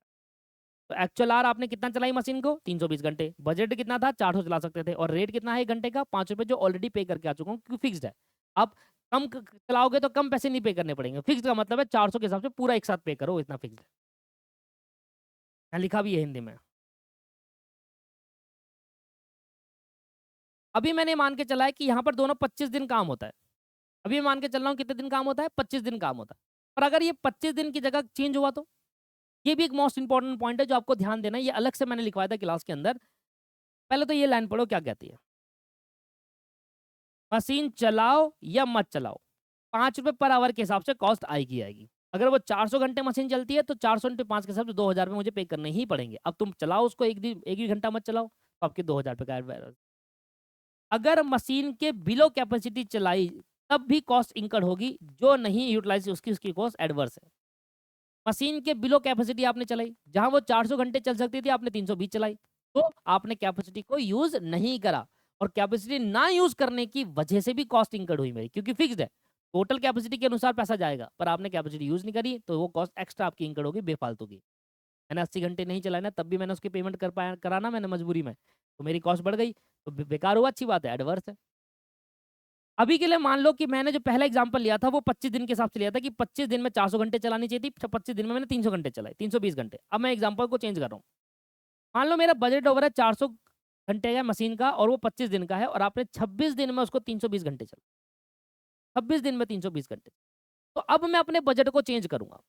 A: तो एक्चुअल आर आपने कितना चलाई मशीन को, 320 घंटे, बजट कितना था 400 चला सकते थे, और रेट कितना है 1 घंटे का, 5 रुपये, जो ऑलरेडी पे करके आ चुका हूँ क्योंकि फिक्स्ड है। आप कम चलाओगे तो कम पैसे नहीं पे करने पड़ेंगे, फिक्स्ड का मतलब है 400 के हिसाब से पूरा एक साथ पे करो, इतना फिक्स्ड है। यहाँ लिखा भी है हिंदी में। अभी मैंने मान के चला है कि यहाँ पर दोनों 25 दिन काम होता है, अभी मैं मान के चल रहा हूँ कितने दिन काम होता है, 25 दिन काम होता है। पर अगर ये 25 दिन की जगह चेंज हुआ तो, ये भी एक मोस्ट इंपॉर्टेंट पॉइंट है जो आपको ध्यान देना है, ये अलग से मैंने लिखवाया था क्लास के अंदर। पहले तो ये लाइन पढ़ो क्या कहती है, मशीन चलाओ या मत चलाओ 5 रुपये पर आवर के हिसाब से कॉस्ट आएगी आएगी। अगर वो 400 घंटे मशीन चलती है तो 400 इंटू 5 के हिसाब से 2000 रुपये मुझे पे करने ही पड़ेंगे। अब तुम चलाओ उसको एक दिन, एक ही घंटा मत चलाओ, तो आपके 2000 रुपये का एडवाइस। अगर मशीन के बिलो कैपेसिटी चलाई तब भी कॉस्ट इंकर्ड होगी, जो नहीं यूटिलाइज उसकी उसकी कॉस्ट एडवर्स है। मशीन के बिलो कैपेसिटी आपने चलाई, जहां वो 400 घंटे चल सकती थी आपने 320 चलाई, तो आपने कैपेसिटी को यूज नहीं करा, और कैपेसिटी ना यूज करने की वजह से भी कॉस्ट इंकर्ड हुई मेरी, क्योंकि फिक्स्ड है, टोटल कैपेसिटी के अनुसार पैसा जाएगा, पर आपने कैपेसिटी यूज नहीं करी तो वो कॉस्ट एक्स्ट्रा आपकी इंकर्ड होगी बेफालतू की। मैंने 80 घंटे नहीं चलाए ना, तब भी मैंने उसकी पेमेंट कर पाया कराना मैंने मजबूरी में, तो मेरी कॉस्ट बढ़ गई, तो बेकार हुआ, अच्छी बात है, एडवर्स है। अभी के लिए मान लो कि मैंने जो पहला एग्जांपल लिया था वो 25 दिन के हिसाब से लिया था कि 25 दिन में 400 घंटे चलानी चाहिए थी, 25 दिन में मैंने 300 घंटे चलाए, 320 घंटे। अब मैं एग्जांपल को चेंज कर रहा हूँ, मान लो मेरा बजट ओवर है 400 घंटे का मशीन का और वो 25 दिन का है, और आपने 26 दिन में उसको 320 घंटे चला, 26 दिन में 320 घंटे, तो अब मैं अपने बजट को चेंज करूंगा,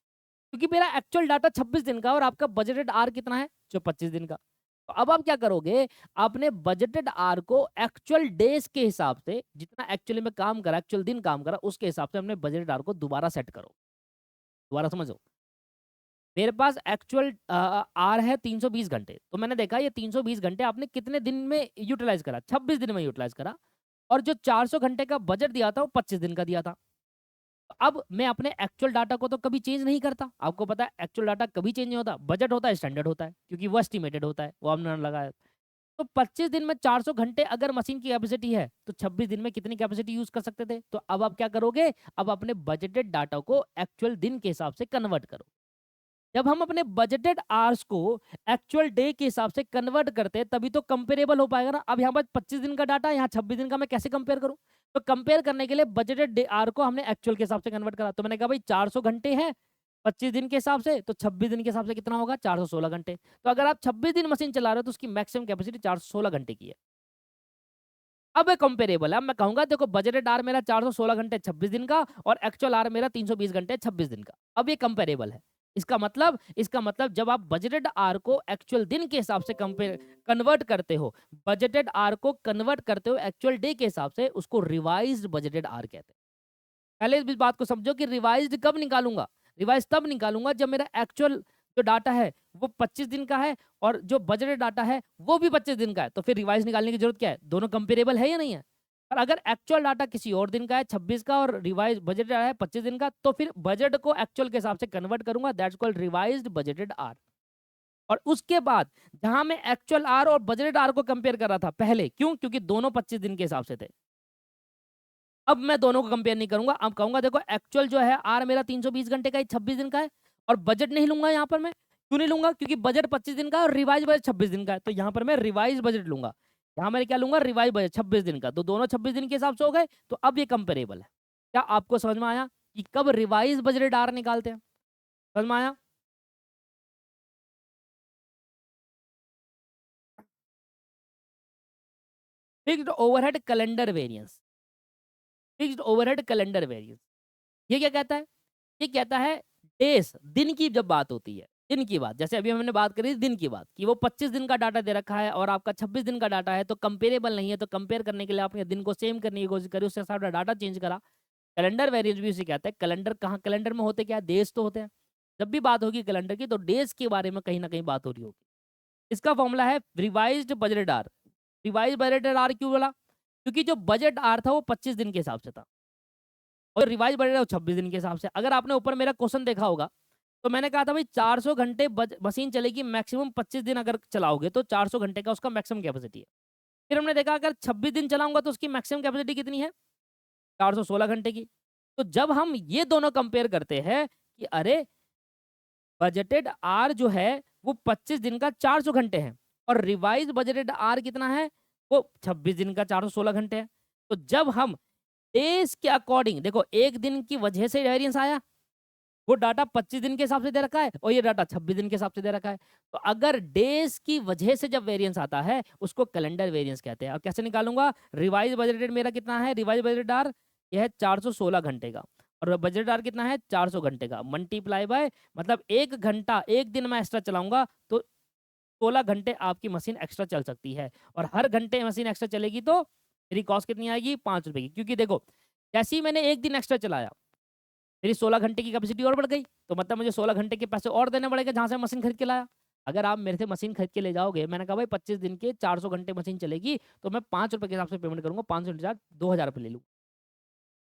A: क्योंकि मेरा एक्चुअल डाटा 26 दिन का और आपका बजटेड आर कितना है, जो 25 दिन का। तो अब आप क्या करोगे, आपने बजटेड आर को एक्चुअल डेज के हिसाब से, जितना एक्चुअली में काम करा, एक्चुअल दिन काम करा, उसके हिसाब से अपने बजटेड आर को दोबारा सेट करो। दोबारा समझो, मेरे पास एक्चुअल आर है 320 घंटे, तो मैंने देखा ये 320 घंटे आपने कितने दिन में यूटिलाइज करा, 26 दिन में यूटिलाइज करा, और जो 400 घंटे का बजट दिया था वो 25 दिन का दिया था। तो अब मैं अपने एक्चुअल डाटा को तो कभी चेंज नहीं करता, आपको पता है एक्चुअल डाटा कभी चेंज नहीं होता, बजट होता है स्टैंडर्ड होता है, क्योंकि वो एस्टिमेटेड होता है, वो हमने लगाया। तो 25 दिन में 400 घंटे अगर मशीन की कैपेसिटी है तो 26 दिन में कितनी कैपेसिटी यूज कर सकते थे, तो अब आप क्या करोगे, अब अपने बजटेड डाटा को एक्चुअल दिन के हिसाब से कन्वर्ट करो। जब हम अपने बजटेड आवर्स को एक्चुअल डे के हिसाब से कन्वर्ट करते हैं तभी तो कंपेरेबल हो पाएगा ना। अब यहाँ पर 25 दिन का डाटा, यहाँ 26 दिन का, मैं कैसे कंपेयर करूँ? तो कंपेयर करने के लिए बजटेड डे आवर को हमने एक्चुअल के हिसाब से कन्वर्ट करा। तो मैंने कहा भाई 400 घंटे हैं 25 दिन के हिसाब से, तो 26 दिन के हिसाब से कितना होगा? 416 घंटे। तो अगर आप 26 दिन मशीन चला रहे हो तो उसकी मैक्सिमम कैपेसिटी 416 घंटे की है। अब कंपेरेबल है। अब मैं कहूंगा देखो बजटेड आर मेरा 416 घंटे 26 दिन का और एक्चुअल आर मेरा 320 घंटे 26 दिन का। अब ये कंपेरेबल है। इसका मतलब जब आप बजटेड आर को एक्चुअल दिन के हिसाब से कंपेयर कन्वर्ट करते हो, बजटेड आर को कन्वर्ट करते हो एक्चुअल डे के हिसाब से, उसको रिवाइज्ड बजटेड आर कहते हैं। पहले इस बात को समझो कि रिवाइज्ड कब निकालूंगा? रिवाइज तब निकालूंगा जब मेरा एक्चुअल जो डाटा है वो 25 दिन का है और जो बजटेड डाटा है वो भी 25 दिन का है। तो फिर रिवाइज निकालने की जरूरत क्या है? दोनों कंपेरेबल है या नहीं है? और अगर एक्चुअल डाटा किसी और दिन का है 26 का और रिवाइज बजटेड डाटा है 25 दिन का, तो फिर बजट को एक्चुअल के हिसाब से कन्वर्ट करूंगा, that's called revised budgeted R. और उसके बाद जहां मैं एक्चुअल आर और बजटेड आर को कंपेयर कर रहा था पहले, क्यों? क्योंकि दोनों 25 दिन के हिसाब से थे। अब मैं दोनों को कंपेयर नहीं करूंगा। अब कहूंगा देखो एक्चुअल जो है आर मेरा 320 घंटे का है 26 दिन का है, और बजट नहीं लूंगा यहाँ पर मैं। क्यों नहीं लूंगा? क्योंकि बजट 25 दिन का है और रिवाइज बजट 26 दिन का है। तो यहाँ पर मैं रिवाइज बजट लूंगा। यहाँ मैं क्या लूंगा? रिवाइज बजट 26 दिन का। तो दोनों 26 दिन के हिसाब से हो गए। तो अब ये कंपेरेबल है। क्या आपको समझ में आया कि कब रिवाइज बजट आर निकालते हैं? समझ में आया? Fixed overhead calendar variance. Fixed overhead calendar variance ये क्या कहता है? ये कहता है डेज, दिन की जब बात होती है, दिन की बात, जैसे अभी हमने बात करी दिन की बात कि वो 25 दिन का डाटा दे रखा है और आपका 26 दिन का डाटा है, तो कंपेरेबल नहीं है। तो कंपेयर करने के लिए आपने दिन को सेम करने की कोशिश करी, उससे सारा डाटा चेंज करा। कैलेंडर वेरिएंस भी उसे कहता है। कैलेंडर कहाँ? कैलेंडर में होते क्या है? डेज तो होते हैं। जब भी बात होगी कैलेंडर की तो डेज के बारे में कहीं ना कहीं बात हो रही होगी। इसका फॉर्मूला है revised budget R. Revise budget R क्यों बोला? क्योंकि जो बजट आर था वो 25 दिन के हिसाब से था और रिवाइज बढ़ रहा है 26 दिन के हिसाब से। अगर आपने ऊपर मेरा क्वेश्चन देखा होगा तो मैंने कहा था भाई 400 घंटे मशीन चलेगी मैक्सिमम 25 दिन अगर चलाओगे तो 400 घंटे का उसका मैक्सिमम कैपेसिटी है। फिर हमने देखा अगर 26 दिन चलाऊंगा तो उसकी मैक्सिमम कैपेसिटी कितनी है? 416 घंटे की। तो जब हम ये दोनों कंपेयर करते हैं कि अरे बजटेड आर जो है वो 25 दिन का 400 घंटे है और रिवाइज बजटेड आर कितना है? वो 26 दिन का 416 घंटे है। तो जब हम डेज के अकॉर्डिंग, देखो एक दिन की वजह से वेरिएंस आया, वो डाटा 25 दिन के हिसाब से दे रखा है और ये डाटा 26 दिन के हिसाब से दे रखा है। तो अगर डेज की वजह से जब वेरिएंस आता है उसको कैलेंडर वेरिएंस कहते हैं। और कैसे निकालूंगा? रिवाइज बजटेड मेरा कितना है? रिवाइज बजटेड आर यह है 416 घंटे का और बजट आर कितना है? 400 घंटे का, मल्टीप्लाई बाय, मतलब एक घंटा एक दिन में एक्स्ट्रा चलाऊंगा तो 16 घंटे आपकी मशीन एक्स्ट्रा चल सकती है। और हर घंटे मशीन एक्स्ट्रा चलेगी तो मेरी कॉस्ट कितनी आएगी? 5 रुपए की। क्योंकि देखो जैसे ही मैंने एक दिन एक्स्ट्रा चलाया मेरी 16 घंटे की कैपेसिटी और बढ़ गई, तो मतलब मुझे 16 घंटे के पैसे और देने पड़ेंगे जहां से मशीन खरीद के लाया। अगर आप मेरे से मशीन खरीद के ले जाओगे, मैंने कहा भाई 25 दिन के 400 घंटे मशीन चलेगी, तो मैं 5 रुपए के हिसाब से पेमेंट करूंगा, 500 2000 रुपये ले लूँ।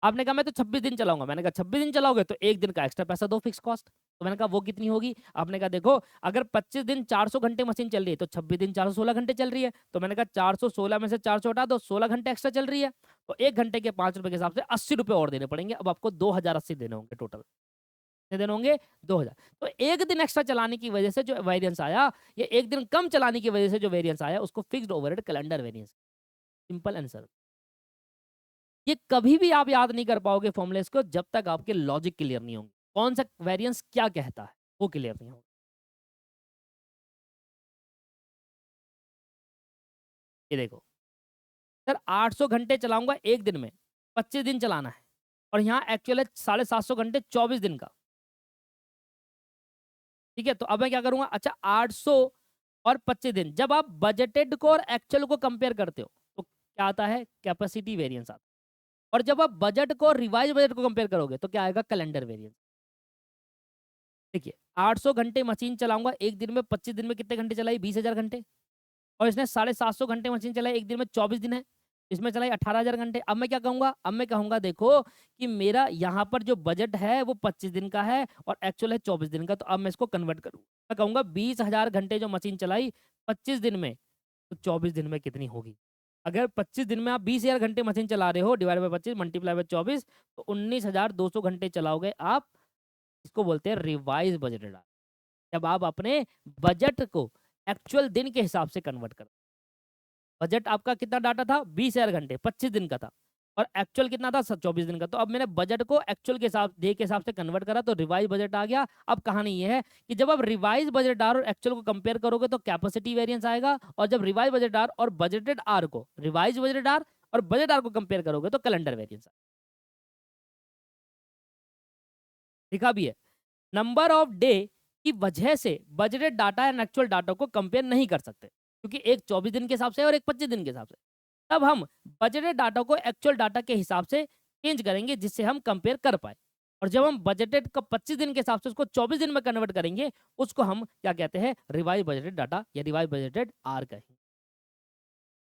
A: आपने कहा मैं तो 26 दिन चलाऊंगा, मैंने कहा 26 दिन चलाओगे तो एक दिन का एक्स्ट्रा पैसा दो फिक्स कॉस्ट। तो मैंने कहा वो कितनी होगी? आपने कहा देखो अगर 25 दिन 400 घंटे मशीन चल रही है तो 26 दिन 416 घंटे चल रही है। तो मैंने कहा 416 में से 400 हटा दो, 16 घंटे एक्स्ट्रा चल रही है, तो एक घंटे के 5 रुपए के हिसाब से 80 रुपये और देने पड़ेंगे। अब आपको 2080 देने होंगे टोटल। कितने दिन होंगे? 2000। तो एक दिन एक्स्ट्रा चलाने की वजह से जो वेरिएंस आया, ये एक दिन कम चलाने की वजह से जो वेरिएंस आया, उसको fixed overhead calendar variance. Simple answer. ये कभी भी आप याद नहीं कर पाओगे फॉर्मूलेस को जब तक आपके लॉजिक क्लियर नहीं होंगे। कौन सा वेरिएंस क्या कहता है वो क्लियर नहीं होगा। ये देखो सर 800 घंटे चलाऊंगा एक दिन में, 25 दिन चलाना है, और यहाँ एक्चुअल है 750 घंटे 24 दिन का। ठीक है, तो अब मैं क्या करूंगा? अच्छा 800 और 25 दिन, जब आप बजटेड को और एक्चुअल को कंपेयर करते हो तो क्या आता है? कैपेसिटी वेरिएंस आता है। और जब आप बजट को रिवाइज बजट को कंपेयर करोगे तो क्या आएगा? Calendar variance. देखिए 800 घंटे मशीन चलाऊंगा एक दिन में, 25 दिन में कितने घंटे चलाई? 20,000 घंटे। और इसने 750 घंटे मशीन चलाई एक दिन में, 24 दिन है, इसमें चलाई 18,000 घंटे। अब मैं क्या कहूंगा? अब मैं कहूंगा देखो कि मेरा यहाँ पर जो बजट है वो 25 दिन का है और एक्चुअल है 24 दिन का। तो अब मैं इसको कन्वर्ट करूँ, मैं कहूंगा 20,000 घंटे जो मशीन चलाई 25 दिन में, तो 24 दिन में कितनी होगी? अगर 25 दिन में आप 20,000 घंटे मशीन चला रहे हो, डिवाइड बाय 25 मल्टीप्लाई बाय 24, तो 19,200 घंटे चलाओगे आप। इसको बोलते हैं रिवाइज बजटेड आवर। जब आप अपने बजट को एक्चुअल दिन के हिसाब से कन्वर्ट कर। बजट आपका कितना डाटा था, 20,000 घंटे, 25 दिन का था, और एक्चुअल कितना था, 24 दिन का। तो अब मैंने बजट को एक्चुअल के हिसाब डे के हिसाब से कन्वर्ट करा, तो रिवाइज बजट आ गया। अब कहानी ये है कि जब आप रिवाइज बजट आर और एक्चुअल को कंपेयर करोगे तो कैपेसिटी वेरिएंस आएगा, और जब रिवाइज बजट आर और बजटेड आर को, रिवाइज बजट आर और बजट आर को कंपेयर करोगे तो कैलेंडर वेरिएंस लिखा भी है। नंबर ऑफ डे की वजह से budgeted data and actual data को कंपेयर नहीं कर सकते, क्योंकि एक 24 दिन के हिसाब से और एक 25 दिन के हिसाब से। तब हम बजटेड डाटा को एक्चुअल डाटा के हिसाब से चेंज करेंगे, जिससे हम कंपेयर कर पाए। और जब हम बजटेड का 25 दिन के हिसाब से उसको 24 दिन में कन्वर्ट करेंगे, उसको हम क्या कहते हैं, रिवाइज बजटेड डाटा या रिवाइज बजटेड आर कहेंगे।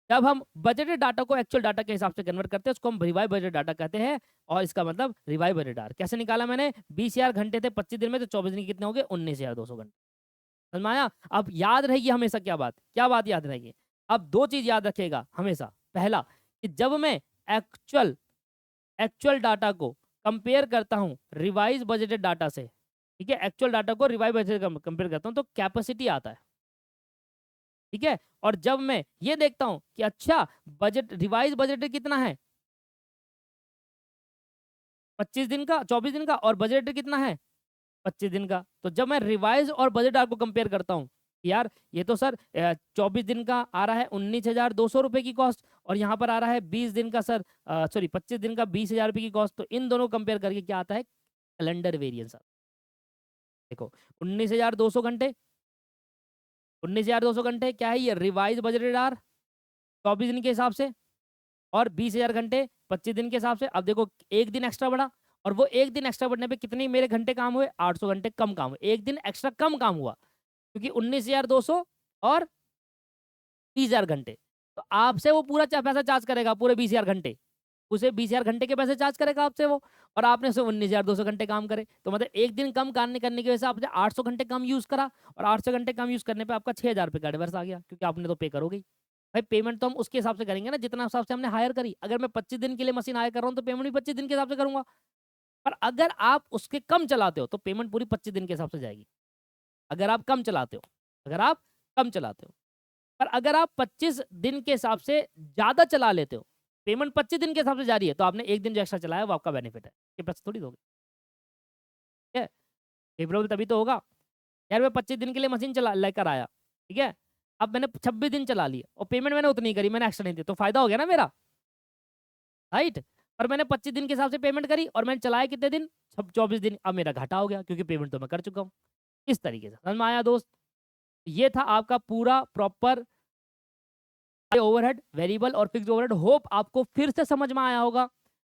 A: जब हम बजटेड डाटा को एक्चुअल डाटा के हिसाब से कन्वर्ट करते हैं, उसको हम रिवाइज बजटेड डाटा कहते हैं, और इसका मतलब रिवाइज बजटेड आर। कैसे निकाला मैंने, 20,000 घंटे थे 25 दिन में, तो 24 दिन के कितने हो गए, 19,200 घंटे। समझ में आया? अब याद रहेगी हमेशा क्या बात याद रहेगी। अब दो चीज याद रखेगा हमेशा। पहला, कि जब मैं एक्चुअल एक्चुअल डाटा को कंपेयर करता हूं रिवाइज बजटेड डाटा से, ठीक है, एक्चुअल डाटा को रिवाइज बजटेड कंपेयर करता हूं तो कैपेसिटी आता है, ठीक है। और जब मैं ये देखता हूं कि अच्छा बजट रिवाइज बजटेड कितना है, 25 दिन का, 24 दिन का, और बजटेड कितना है, 25 दिन का, तो जब मैं रिवाइज और बजट आर को कंपेयर करता हूँ, यार ये तो सर 24 दिन का आ रहा है 19,200 रुपए की कॉस्ट, और यहाँ पर आ रहा है 20 दिन का सर, सॉरी 25 दिन का 20,000 रुपए की कॉस्ट, तो इन दोनों कंपेयर करके क्या आता है, कैलेंडर वेरिएंस। देखो 19,200 घंटे, 19,200 घंटे क्या है, ये रिवाइज बजटेड आर 24 दिन के हिसाब से, और 20,000 घंटे 25 दिन के हिसाब से। अब देखो एक दिन एक्स्ट्रा बढ़ा, और वो एक दिन एक्स्ट्रा बढ़ने पे कितने मेरे घंटे काम हुए, 800 घंटे कम काम हुए, एक दिन एक्स्ट्रा कम काम हुआ, क्योंकि 19,200 और 20,000 घंटे। तो आपसे वो पूरा पैसा चार्ज करेगा, पूरे 20,000 घंटे, उसे 20,000 घंटे के पैसे चार्ज करेगा आपसे वो, और आपने उसे 19,200 घंटे काम करे, तो मतलब एक दिन कम काम करने की वजह से आपने 800 घंटे कम यूज करा, और 800 घंटे कम यूज करने पे आपका 6,000 रुपये का एडवर्स आ गया, क्योंकि आपने तो पे करोगे ही। भाई पेमेंट तो हम उसके हिसाब से करेंगे ना जितना हिसाब से हमने हायर करी। अगर मैं 25 दिन के लिए मशीन हायर कर रहा हूँ तो पेमेंट भी 25 दिन के हिसाब से करूंगा, पर अगर आप उसके कम चलाते हो तो पेमेंट पूरी 25 दिन के हिसाब से जाएगी। अगर आप कम चलाते हो, अगर आप कम चलाते हो, पर अगर आप 25 दिन के हिसाब से ज्यादा चला लेते हो, पेमेंट 25 दिन के हिसाब से जा रही है, तो आपने एक दिन जो एक्स्ट्रा चलाया वो आपका बेनिफिट है, ये पैसे थोड़ी दोगे, ठीक है। फेवरेबल तभी तो होगा। यार मैं 25 दिन के लिए मशीन चला लेकर आया, ठीक है, अब मैंने 26 दिन चला लिया और पेमेंट मैंने उतनी करी, मैंने एक्स्ट्रा नहीं दिया, तो फायदा हो गया ना मेरा, राइट। पर मैंने 25 दिन के हिसाब से पेमेंट करी और मैंने चलाया कितने दिन, सब 24 दिन, अब मेरा घाटा हो गया क्योंकि पेमेंट तो मैं कर चुका हूँ। इस तरीके से समझ में आया दोस्त। ये था आपका पूरा प्रॉपर ओवरहेड, वेरिएबल और फिक्स्ड ओवरहेड। होप आपको फिर से समझ में आया होगा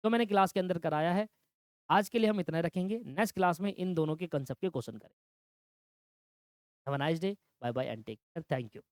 A: तो मैंने क्लास के अंदर कराया है। आज के लिए हम इतना रखेंगे, नेक्स्ट क्लास में इन दोनों के कंसेप्ट के क्वेश्चन करें। Have a nice day, bye bye and take care, thank you.